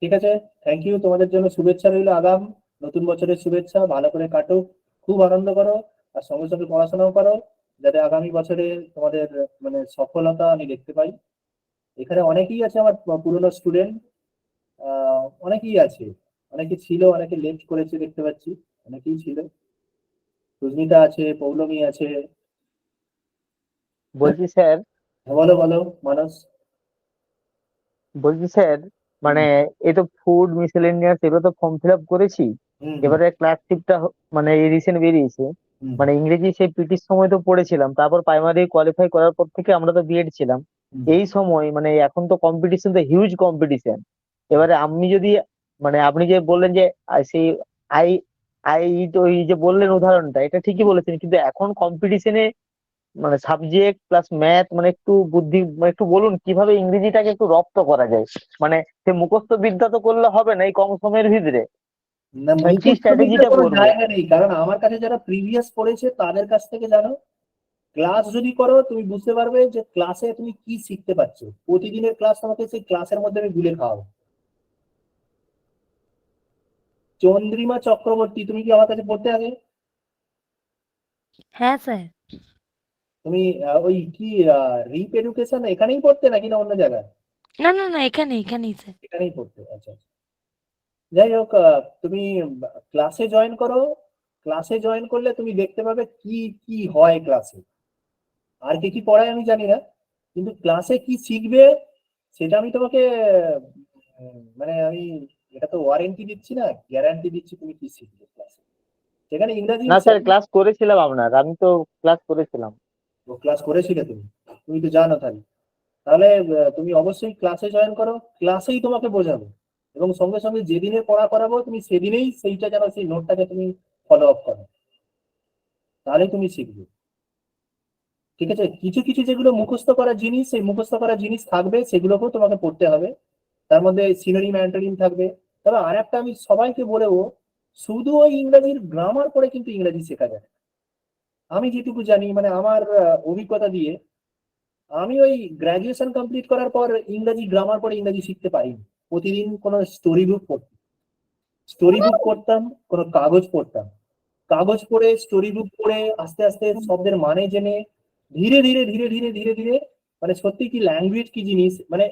Speaker 1: ঠিক আছে, থ্যাংক ইউ। তোমাদের জন্য শুভেচ্ছা রইলো, আগাম নতুন বছরের শুভেচ্ছা। ভালো করে কাটো, খুব আনন্দ করো, আর সঙ্গে সঙ্গে পড়াশোনাও করো, যাতে আগামী বছরে তোমাদের মানে সফলতা আমি দেখতে পাই। এখানে অনেকেই আছে আমার পুরনো স্টুডেন্ট, অনেকেই আছে, অনেকে ছিল, অনেকে লেট করেছে দেখতে পাচ্ছি, অনেকেই ছিল। সুস্মিতা আছে, পৌলমী আছে।
Speaker 6: বলছি স্যার,
Speaker 1: বলো বলো মানস।
Speaker 6: বলছি স্যার, মানে এই তো ফুড মিসেলেনিয়াস এগুলো তো ফর্ম ফিল আপ করেছি।
Speaker 1: হুম,
Speaker 6: এবারে ক্লার্কশিপটা মানে এই রিসেন্ট বেরিয়েছে।
Speaker 1: হুম,
Speaker 6: মানে ইংরেজি সেই পিটির সময় তো পড়েছিলাম, তারপর প্রাইমারি কোয়ালিফাই করার পর থেকে আমরা তো বিএড ছিলাম।
Speaker 1: হুম,
Speaker 6: এই সময় মানে এখন তো কম্পিটিশন, তো হিউজ কম্পিটিশন। এবারে আপনি যদি মানে আপনি যে বললেন যে সেই আই আর এই যে বললেন উদাহরণটা, এটা ঠিকই বলেছেন, কিন্তু এখন কম্পিটিশনে মানে সাবজেক্ট প্লাস ম্যাথ, মানে একটু বুদ্ধি, মানে একটু বলুন কিভাবে ইংরেজিটাকে একটু রপ্ত করা যায়। মানে সে মুখস্থ বিদ্যা তো করলে হবে না এই কম সময়ের ভিতরে,
Speaker 1: না,
Speaker 6: মানে কি
Speaker 1: মুখস্থ বিদ্যার
Speaker 6: স্ট্র্যাটেজিটা
Speaker 1: কোনো
Speaker 6: করবো?
Speaker 1: জায়গা নেই, কারণ আমার কাছে যারা প্রিভিয়াস পড়েছে তাদের কাছ থেকে জানো। ক্লাস যদি করো তুমি বুঝতে পারবে যে ক্লাসে তুমি কি শিখতে পারছো। প্রতিদিনের ক্লাস তোমাকে সেই ক্লাসের মধ্যে আমি গুলে খাওয়াবো। চন্দ্রিমা চক্রবর্তী, তুমি কি আমার কাছে পড়তে আগে?
Speaker 5: হ্যাঁ স্যার।
Speaker 1: তুমি ওই কি রিপ এডুকেশন এখানেই পড়তে নাকি না অন্য জায়গায়?
Speaker 5: না না না, এখানেই স্যার।
Speaker 1: এখানেই পড়তে, আচ্ছা আচ্ছা। যাই হোক, তুমি ক্লাসে জয়েন করো। ক্লাসে জয়েন করলে তুমি দেখতে পাবে কি কি হয় ক্লাসে। আর কি কি পড়ায় আমি জানি না, কিন্তু ক্লাসে কি শিখবে সেটা আমি তোমাকে মানে আমি এটা তো ওয়ারেন্টি দিচ্ছি না, গ্যারান্টি দিচ্ছি তুমি কি শিখবে ক্লাসে। সেখানে ইংরাজি
Speaker 6: না স্যার, ক্লাস করেছিলাম আপনার, আমি তো ক্লাস করেছিলাম।
Speaker 1: ক্লাস করেছিলে তুমি, তুমি তো জানো তাহলে। তাহলে তুমি অবশ্যই ক্লাসে জয়েন করো, ক্লাসেই তোমাকে বোঝাবো। এবং সঙ্গে সঙ্গে যেদিনে পড়া করাবো তুমি সেদিনেই সেইটা যেন সেই নোটটাকে তুমি ফলো আপ করো, তাহলে তুমি শিখবে। ঠিক আছে, কিছু কিছু যেগুলো মুখস্থ করা জিনিস, সেই মুখস্থ করা জিনিস থাকবে, সেগুলোকেও তোমাকে পড়তে হবে। তার মধ্যে সিনোনিম অ্যান্টোনিম থাকবে। তবে আর একটা আমি সবাইকে বলবো, শুধু ওই ইংরাজির গ্রামার পড়ে কিন্তু ইংরাজি শেখা যায় না। আমি যেটুকু জানি, মানে আমার অভিজ্ঞতা দিয়ে, আমি ওই গ্রাজুয়েশন কমপ্লিট করার পর ইংরাজি গ্রামার পড়ে ইংরাজি শিখতে পারিনি। প্রতিদিন কোনো স্টোরি বুক পড়তাম, স্টোরি বুক পড়তাম, কোনো কাগজ পড়তাম, কাগজ পড়ে স্টোরি বুক পড়ে আস্তে আস্তে শব্দের মানে জেনে ধীরে ধীরে ধীরে ধীরে ধীরে ধীরে, মানে সত্যি কি ল্যাঙ্গুয়েজ কি জিনিস। মানে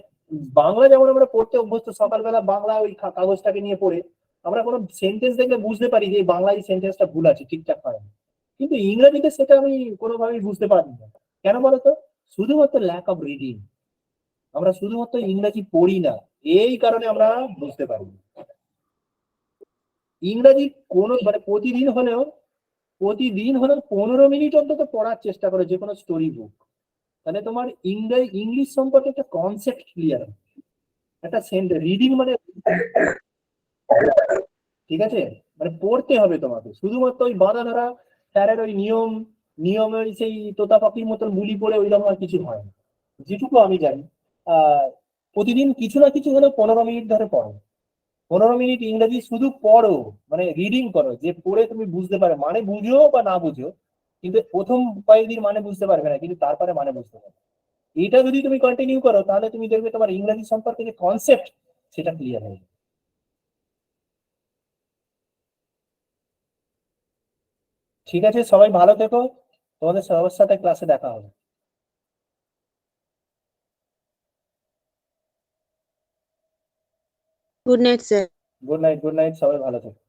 Speaker 1: বাংলা যেমন আমরা পড়তে অভ্যস্ত, সকালবেলা বাংলা ওই কাগজটাকে নিয়ে পড়ে আমরা কোনো সেন্টেন্স দেখলে বুঝতে পারি যে এই বাংলায় এই সেন্টেন্সটা ভুল আছে, ঠিকঠাক হয় না। কিন্তু ইংরেজিতে সেটা আমি কোনোভাবেই বুঝতে পারি না। কেন বলতো? শুধুমাত্র ল্যাক অফ রিডিং। আমরা শুধুমাত্র ইংরাজি পড়ি না, এই কারণে আমরা বুঝতে পারি না। ইংরাজি কোনো মানে প্রতিদিন হলেও 15 মিনিট অন্তত পড়ার চেষ্টা করো যে কোনো স্টোরি বুক। তাহলে তোমার ইংলিশ সম্পর্কে একটা কনসেপ্ট ক্লিয়ার, একটা রিডিং মানে, ঠিক আছে, মানে পড়তে হবে তোমাকে। শুধুমাত্র ওই বাঁধা ধরা স্যারের ওই নিয়মের সেই তোতা পাখির মতন বুলি পড়ে ওইরকম আর কিছু হয় না। যেটুকু আমি জানি, প্রতিদিন কিছু না কিছু হলেও 15 মিনিট ধরে পড়ো। 15 মিনিট ইংরেজি শুধু পড়ো, মানে রিডিং করো, যে পড়ে তুমি বুঝতে পারো, মানে বুঝো বা না বুঝো, কিন্তু প্রথম কয়েকদিন মানে বুঝতে পারবে না, কিন্তু তারপরে মানে বুঝতে পারবে। এটা যদি তুমি কন্টিনিউ করো তাহলে তুমি দেখবে তোমার ইংরেজি সম্পর্কে যে কনসেপ্ট সেটা ক্লিয়ার হয়ে যাবে। ঠিক আছে, সবাই ভালো থেকো, তোমাদের সবার সাথে ক্লাসে দেখা হবে।
Speaker 7: Good night sir.
Speaker 1: Good night, good night, সবাই ভালো থেকো।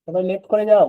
Speaker 1: সবাই লেফট করে যাও।